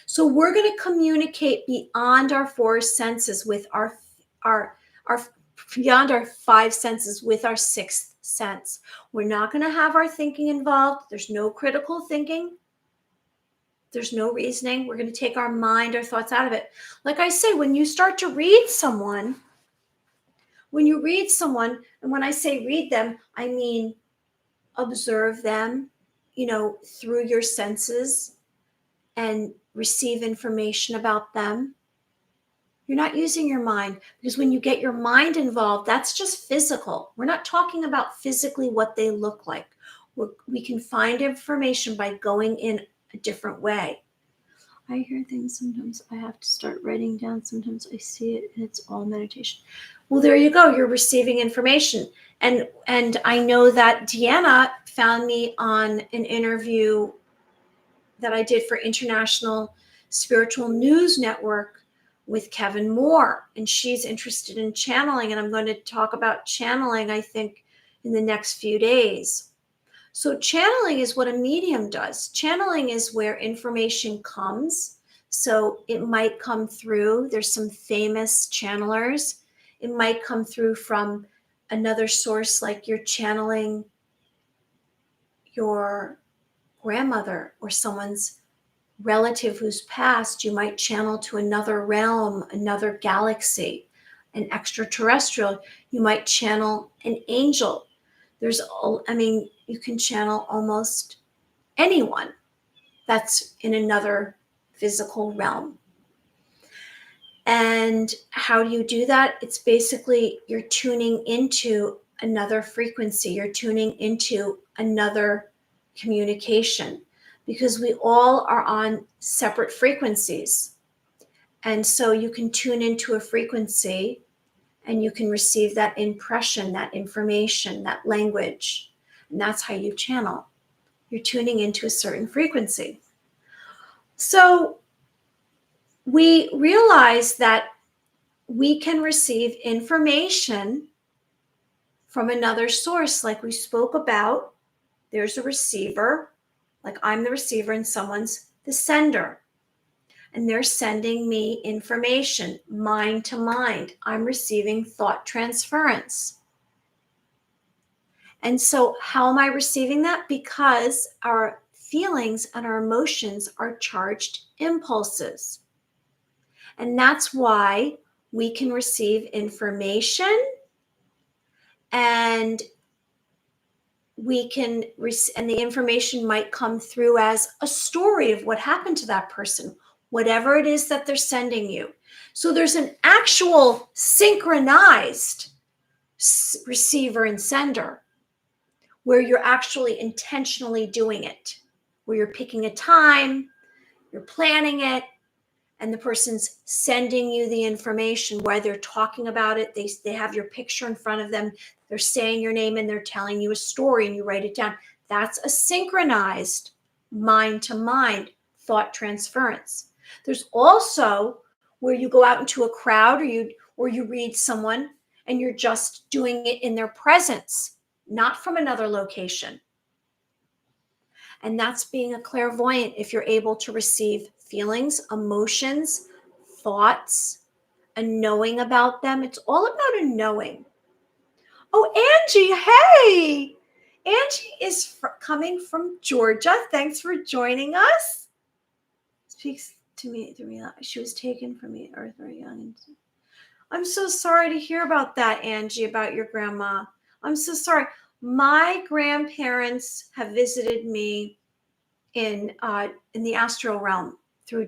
So we're going to communicate beyond our 4 senses with our beyond our 5 senses with our 6th sense. We're not going to have our thinking involved. There's no critical thinking. There's no reasoning. We're going to take our mind, our thoughts out of it. Like I say, when you start to read someone, and when I say read them, I mean observe them, through your senses and receive information about them. You're not using your mind, because when you get your mind involved, that's just physical. We're not talking about physically what they look like. We can find information by going in a different way. I hear things sometimes I have to start writing down. Sometimes I see it and it's all meditation. Well, there you go. You're receiving information. And I know that Deanna found me on an interview that I did for International Spiritual News Network with Kevin Moore. And she's interested in channeling. And I'm going to talk about channeling, I think, in the next few days. So channeling is what a medium does. Channeling is where information comes. So it might come through. There's some famous channelers. It might come through from another source, like you're channeling your grandmother or someone's relative who's passed. You might channel to another realm, another galaxy, an extraterrestrial. You might channel an angel. You can channel almost anyone that's in another physical realm. And how do you do that? It's basically you're tuning into another frequency. You're tuning into another communication, because we all are on separate frequencies. And so you can tune into a frequency and you can receive that impression, that information, that language. And that's how you channel. You're tuning into a certain frequency. So we realize that we can receive information from another source, like we spoke about. There's a receiver, like I'm the receiver and someone's the sender. And they're sending me information, mind to mind. I'm receiving thought transference. And so how am I receiving that? Because our feelings and our emotions are charged impulses. And that's why we can receive information, and and the information might come through as a story of what happened to that person, whatever it is that they're sending you. So there's an actual synchronized receiver and sender, where you're actually intentionally doing it, where you're picking a time, you're planning it, and the person's sending you the information while they're talking about it. They have your picture in front of them. They're saying your name and they're telling you a story and you write it down. That's a synchronized mind-to-mind thought transference. There's also where you go out into a crowd, or you read someone and you're just doing it in their presence, not from another location. And that's being a clairvoyant if you're able to receive feelings, emotions, thoughts, a knowing about them. It's all about a knowing. Oh, Angie, hey! Angie is coming from Georgia. Thanks for joining us. Speaks to me. She was taken from the earth very young. I'm so sorry to hear about that, Angie, about your grandma. I'm so sorry. My grandparents have visited me in the astral realm through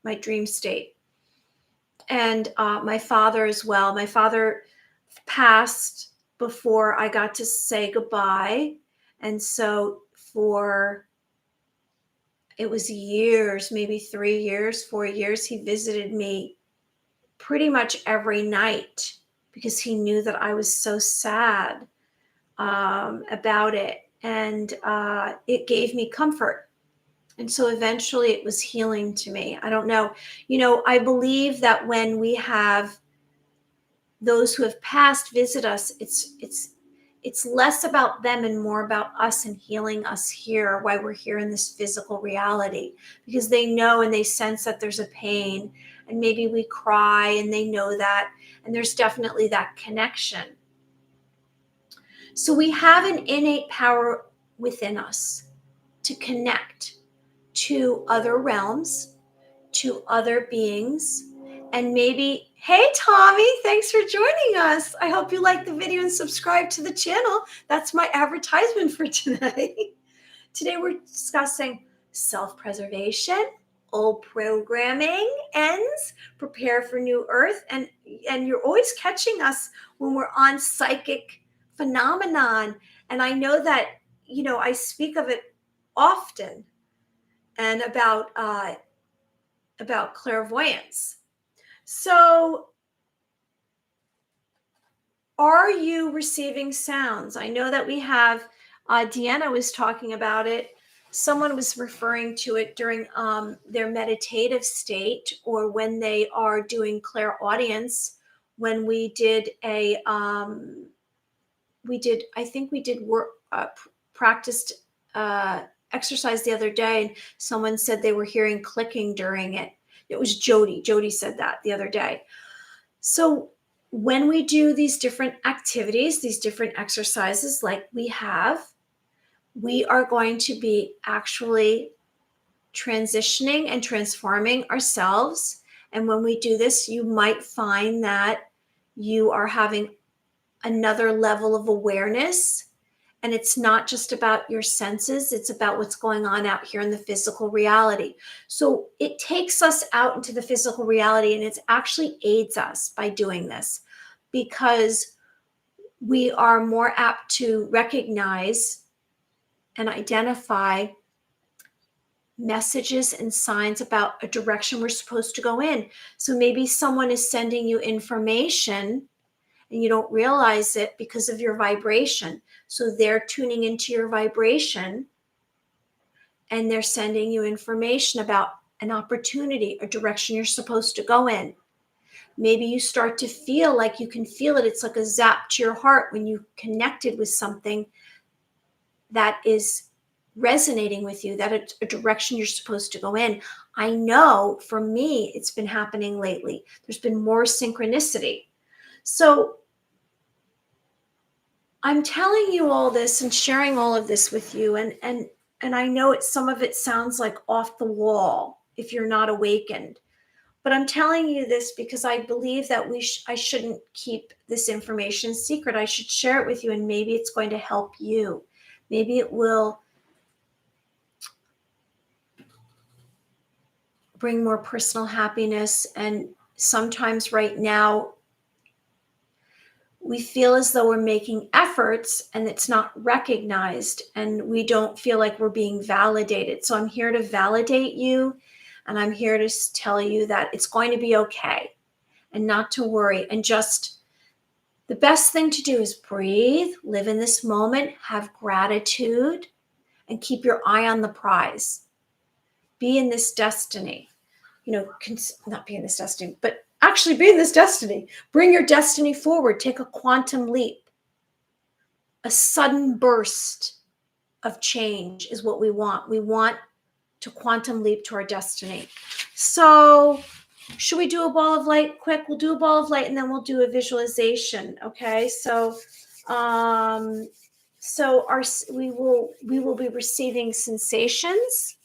my dream state, and my father as well. My father passed before I got to say goodbye, and so it was years, maybe 3 years, 4 years, he visited me pretty much every night because he knew that I was so sad about it, and it gave me comfort. And so eventually it was healing to me. I don't know. I believe that when we have those who have passed visit us, it's less about them and more about us and healing us here, why we're here in this physical reality, because they know and they sense that there's a pain, and maybe we cry and they know that, and there's definitely that connection. So we have an innate power within us to connect to other realms, to other beings, and maybe, hey, Tommy, thanks for joining us. I hope you like the video and subscribe to the channel. That's my advertisement for today. Today we're discussing self-preservation, old programming ends, prepare for new earth, and you're always catching us when we're on psychic phenomenon. And I know that, I speak of it often, and about clairvoyance. So, are you receiving sounds? I know that we have, Deanna was talking about it. Someone was referring to it during their meditative state, or when they are doing clairaudience. When we did practiced exercise the other day, and someone said they were hearing clicking during it. It was Jody. Jody said that the other day. So when we do these different activities, these different exercises like we are going to be actually transitioning and transforming ourselves. And when we do this, you might find that you are having another level of awareness. And it's not just about your senses, it's about what's going on out here in the physical reality. So it takes us out into the physical reality, and it actually aids us by doing this, because we are more apt to recognize and identify messages and signs about a direction we're supposed to go in. So maybe someone is sending you information and you don't realize it because of your vibration. So they're tuning into your vibration, and they're sending you information about an opportunity, a direction you're supposed to go in. Maybe you start to feel like you can feel it. It's like a zap to your heart when you connected with something that is resonating with you, that it's a direction you're supposed to go in. I know for me, it's been happening lately. There's been more synchronicity. So I'm telling you all this and sharing all of this with you, and I know some of it sounds like off the wall if you're not awakened, but I'm telling you this because I believe that I shouldn't keep this information secret. I should share it with you, and maybe it's going to help you. Maybe it will bring more personal happiness. And sometimes right now, we feel as though we're making efforts and it's not recognized, and we don't feel like we're being validated. So I'm here to validate you, and I'm here to tell you that it's going to be okay, and not to worry. And just the best thing to do is breathe, live in this moment, have gratitude, and keep your eye on the prize. Be in this destiny. Not be in this destiny, but Actually, be in this destiny. Bring your destiny forward. Take a quantum leap. A sudden burst of change is what we want. We want to quantum leap to our destiny. So should we do a ball of light quick? We'll do a ball of light and then we'll do a visualization. Okay. So we will be receiving sensations.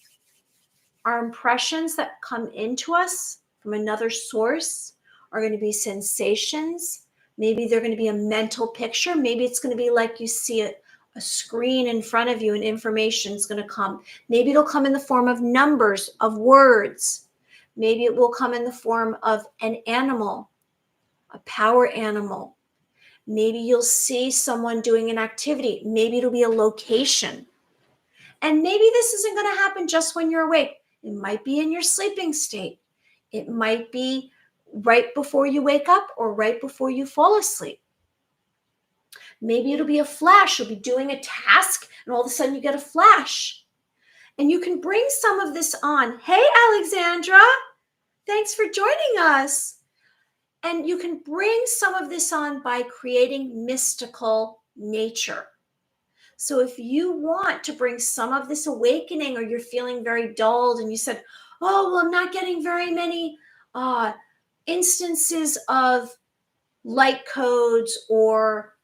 Our impressions that come into us from another source are going to be sensations. Maybe they're going to be a mental picture. Maybe it's going to be like you see a screen in front of you and information is going to come. Maybe it'll come in the form of numbers, of words. Maybe it will come in the form of an animal, a power animal. Maybe you'll see someone doing an activity. Maybe it'll be a location. And maybe this isn't going to happen just when you're awake. It might be in your sleeping state. It might be right before you wake up or right before you fall asleep. Maybe it'll be a flash. You'll be doing a task and all of a sudden you get a flash. And you can bring some of this on. Hey, Alexandra, thanks for joining us. And you can bring some of this on by creating mystical nature. So if you want to bring some of this awakening or you're feeling very dulled and you said, oh, well, I'm not getting very many instances of light codes or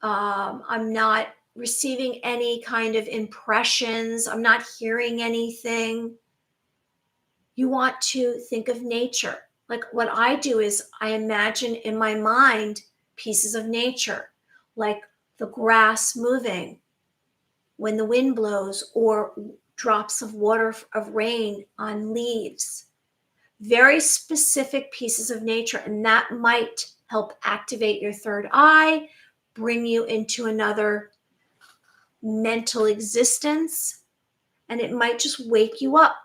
I'm not receiving any kind of impressions, I'm not hearing anything. You want to think of nature. Like what I do is I imagine in my mind pieces of nature, like the grass moving when the wind blows or drops of water of rain on leaves. Very specific pieces of nature, and that might help activate your third eye, bring you into another mental existence, and it might just wake you up.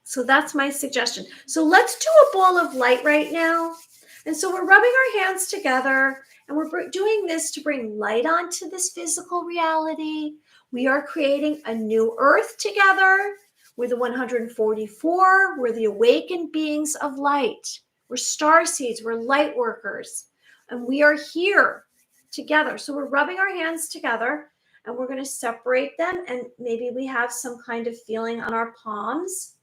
So that's my suggestion. So let's do a ball of light right now. And so we're rubbing our hands together and we're doing this to bring light onto this physical reality. We are creating a new earth together. We're the 144. We're the awakened beings of light. We're star seeds. We're light workers. And we are here together. So we're rubbing our hands together and we're going to separate them. And maybe we have some kind of feeling on our palms.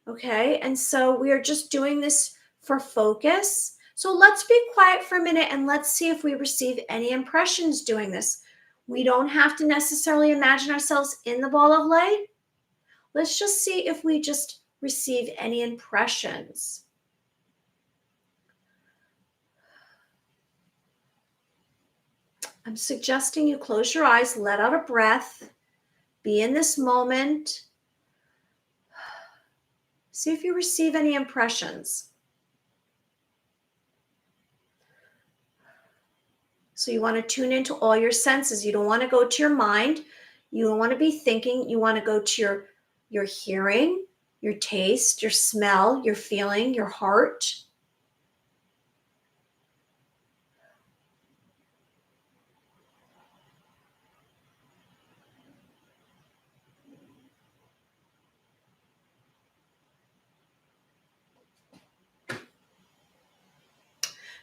Okay, and so we are just doing this for focus. So let's be quiet for a minute and let's see if we receive any impressions doing this. We don't have to necessarily imagine ourselves in the ball of light. Let's just see if we just receive any impressions. I'm suggesting you close your eyes, let out a breath, be in this moment. See if you receive any impressions. So you want to tune into all your senses. You don't want to go to your mind. You don't want to be thinking. You want to go to your hearing, your taste, your smell, your feeling, your heart.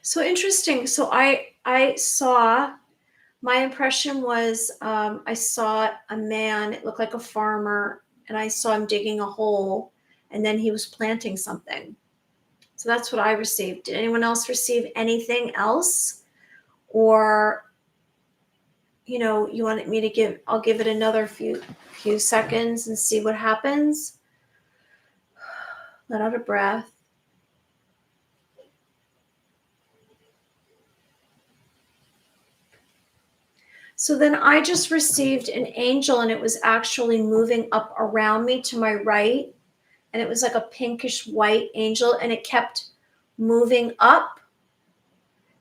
So interesting. So I saw, my impression was I saw a man, it looked like a farmer, and I saw him digging a hole, and then he was planting something. So that's what I received. Did anyone else receive anything else? Or, you know, you wanted me to give, I'll give it another few seconds and see what happens. Let out a breath. So then I just received an angel and it was actually moving up around me to my right. And it was like a pinkish white angel and it kept moving up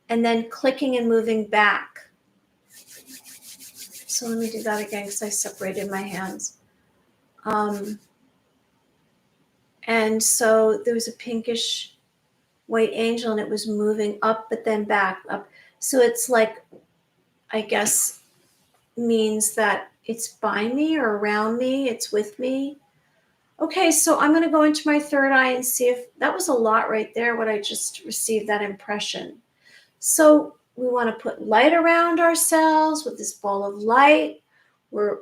and then clicking and moving back. So let me do that again because I separated my hands. And so there was a pinkish white angel and it was moving up but then back up. So it's like, I guess, means that it's by me or around me, it's with me. Okay, so I'm going to go into my third eye and see if that was a lot right there, what I just received, that impression. So we want to put light around ourselves with this ball of light. We're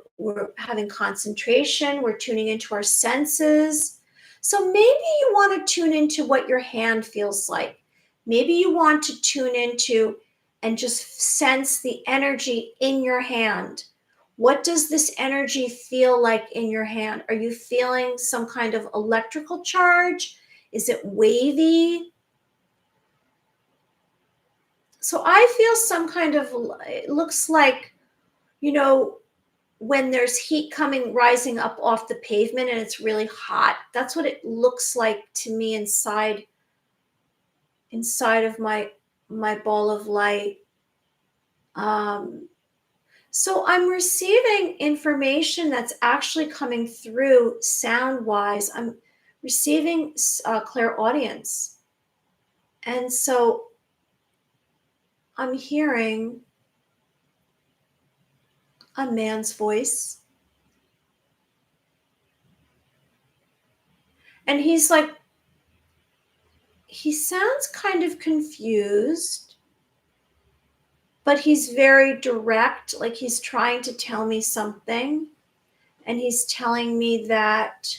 having concentration. We're tuning into our senses. So maybe you want to tune into what your hand feels like. Maybe you want to tune into and just sense the energy in your hand. What does this energy feel like in your hand? Are you feeling some kind of electrical charge? Is it wavy? So I feel some kind of, it looks like, you know, when there's heat coming, rising up off the pavement and it's really hot. That's what it looks like to me inside of my ball of light. Um, so I'm receiving information that's actually coming through sound wise. I'm receiving clairaudience. And so I'm hearing a man's voice. And he's like, he sounds kind of confused, but he's very direct, like he's trying to tell me something. And he's telling me that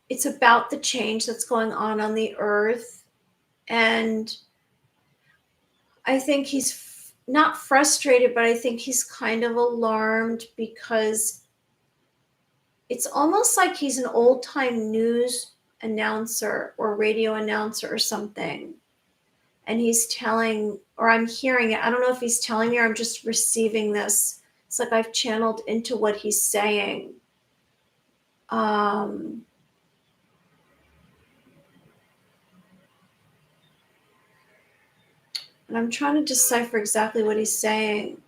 it's about the change that's going on the earth. And I think he's not frustrated, but I think he's kind of alarmed because it's almost like he's an old time news announcer or radio announcer or something. And he's telling, or I'm hearing it. I don't know if he's telling me or I'm just receiving this. It's like I've channeled into what he's saying. And I'm trying to decipher exactly what he's saying.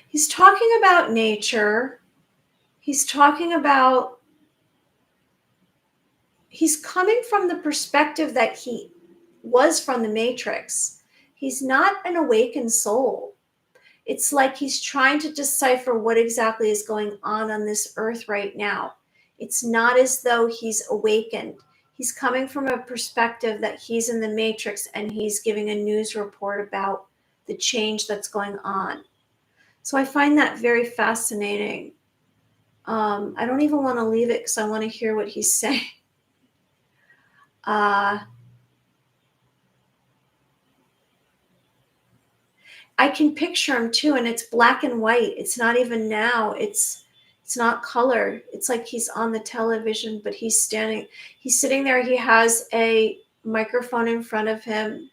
He's talking about nature. He's talking about, he's coming from the perspective that he was from the Matrix. He's not an awakened soul. It's like he's trying to decipher what exactly is going on this earth right now. It's not as though he's awakened. He's coming from a perspective that he's in the Matrix and he's giving a news report about the change that's going on. So I find that very fascinating. I don't even want to leave it because I want to hear what he's saying. I can picture him too, and it's black and white. It's not even now. It's not color. It's like he's on the television, but he's sitting there. He has a microphone in front of him,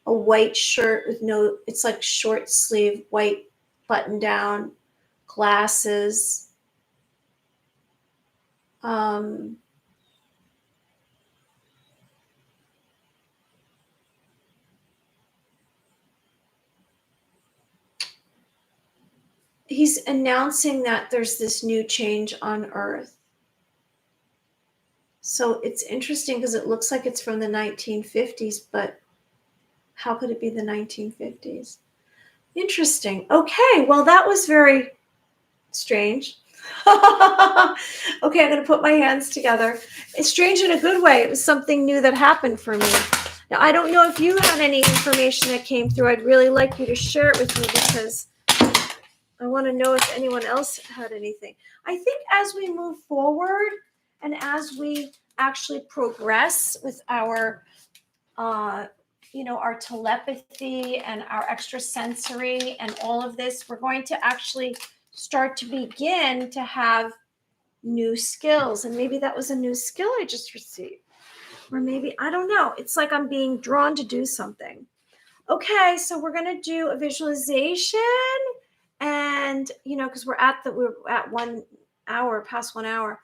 a white shirt with it's like short sleeve, white button down, glasses. He's announcing that there's this new change on Earth. So it's interesting because it looks like it's from the 1950s, but how could it be the 1950s? Interesting. Okay, well, that was very strange. Okay, I'm going to put my hands together. It's strange in a good way. It was something new that happened for me. Now, I don't know if you had any information that came through. I'd really like you to share it with me because I want to know if anyone else had anything. I think as we move forward and as we actually progress with our our telepathy and our extrasensory and all of this, we're going to actually start to begin to have new skills. And maybe that was a new skill I just received. Or maybe, I don't know. It's like I'm being drawn to do something. Okay, so we're going to do a visualization. And, because we're at 1 hour, past 1 hour.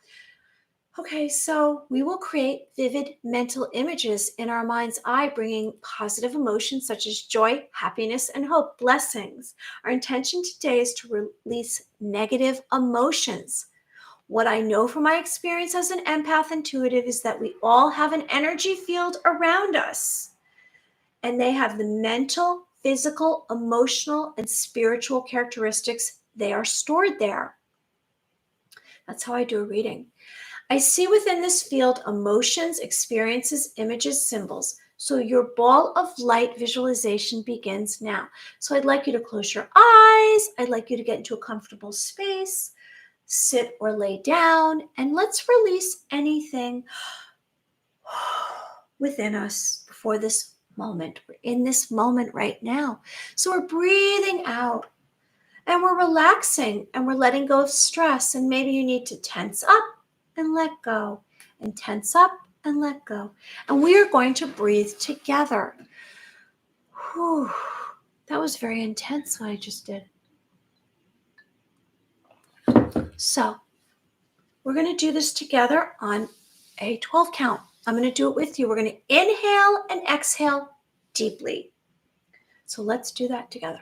Okay, so we will create vivid mental images in our mind's eye, bringing positive emotions such as joy, happiness, and hope, blessings. Our intention today is to release negative emotions. What I know from my experience as an empath intuitive is that we all have an energy field around us, and they have the mental, physical, emotional, and spiritual characteristics. They are stored there. That's how I do a reading. I see within this field emotions, experiences, images, symbols. So your ball of light visualization begins now. So I'd like you to close your eyes. I'd like you to get into a comfortable space, sit or lay down, and let's release anything within us before this moment. We're in this moment right now. So we're breathing out and we're relaxing and we're letting go of stress. And maybe you need to tense up and let go, and tense up and let go. And we are going to breathe together. Whew. That was very intense what I just did. So we're going to do this together on a 12 count. I'm going to do it with you. We're going to inhale and exhale deeply. So let's do that together.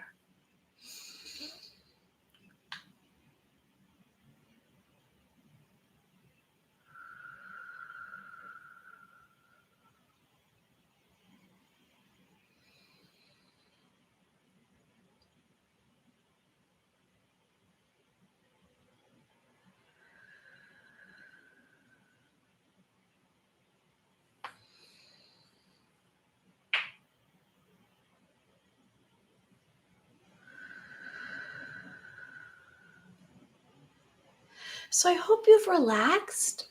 So I hope you've relaxed,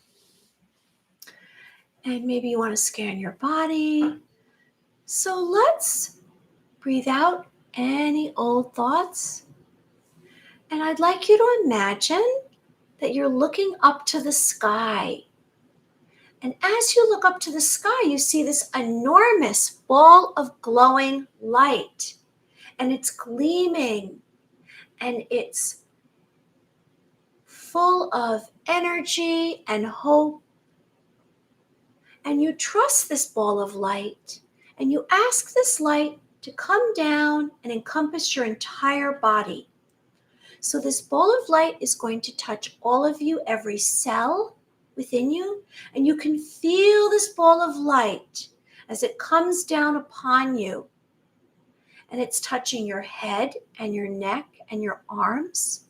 and maybe you want to scan your body. So let's breathe out any old thoughts. And I'd like you to imagine that you're looking up to the sky. And as you look up to the sky, you see this enormous ball of glowing light. And it's gleaming, and it's full of energy and hope. And you trust this ball of light, and you ask this light to come down and encompass your entire body. So this ball of light is going to touch all of you, every cell within you, and you can feel this ball of light as it comes down upon you. And it's touching your head and your neck and your arms.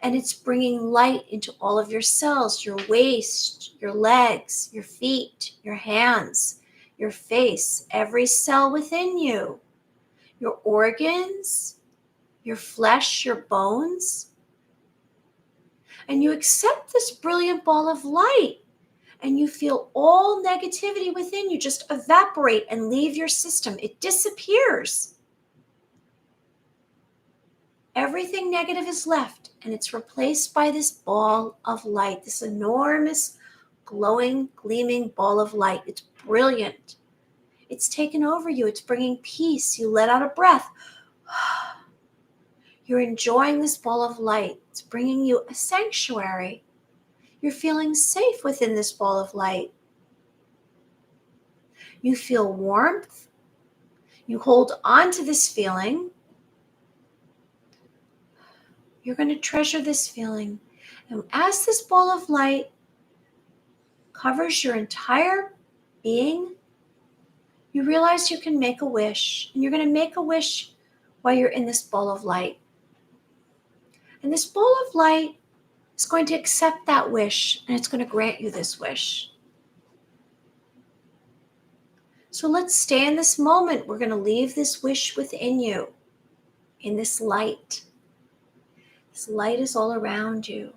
And it's bringing light into all of your cells, your waist, your legs, your feet, your hands, your face, every cell within you, your organs, your flesh, your bones. And you accept this brilliant ball of light, and you feel all negativity within you just evaporate and leave your system. It disappears. Everything negative is left, and it's replaced by this ball of light, this enormous, glowing, gleaming ball of light. It's brilliant. It's taken over you. It's bringing peace. You let out a breath. You're enjoying this ball of light. It's bringing you a sanctuary. You're feeling safe within this ball of light. You feel warmth. You hold on to this feeling. You're going to treasure this feeling. And as this ball of light covers your entire being, you realize you can make a wish. And you're going to make a wish while you're in this ball of light. And this ball of light is going to accept that wish, and it's going to grant you this wish. So let's stay in this moment. We're going to leave this wish within you, in this light. This light is all around you.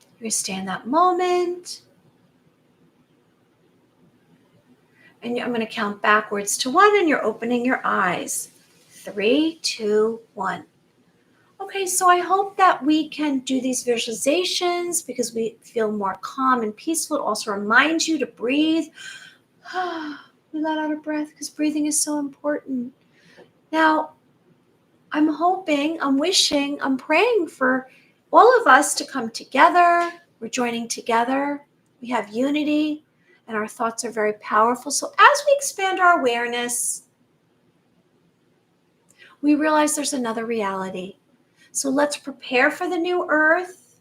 You're going to stay in that moment. And I'm going to count backwards to 1, and you're opening your eyes. 3, 2, 1. Okay, so I hope that we can do these visualizations because we feel more calm and peaceful. It also reminds you to breathe. We let out a breath because breathing is so important. Now, I'm hoping, I'm wishing, I'm praying for all of us to come together. We're joining together. We have unity, and our thoughts are very powerful. So as we expand our awareness, we realize there's another reality. So let's prepare for the new earth.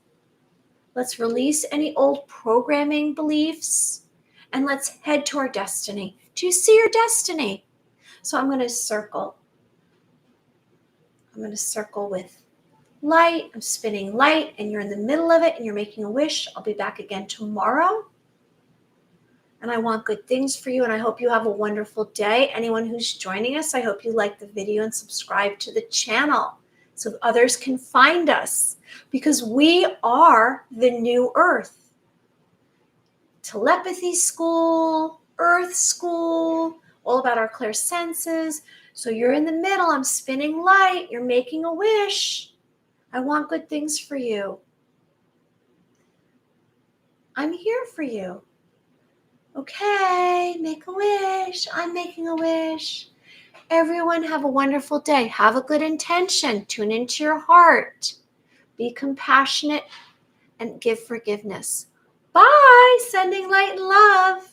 Let's release any old programming beliefs, and let's head to our destiny. Do you see your destiny? So I'm going to circle. I'm going to circle with light. I'm spinning light, and you're in the middle of it, and you're making a wish. I'll be back again tomorrow. And I want good things for you, and I hope you have a wonderful day. Anyone who's joining us, I hope you like the video and subscribe to the channel so others can find us, because we are the new earth. Telepathy school, earth school, all about our clear senses. So you're in the middle. I'm spinning light. You're making a wish. I want good things for you. I'm here for you. Okay, make a wish. I'm making a wish. Everyone have a wonderful day. Have a good intention. Tune into your heart. Be compassionate and give forgiveness. Bye. Sending light and love.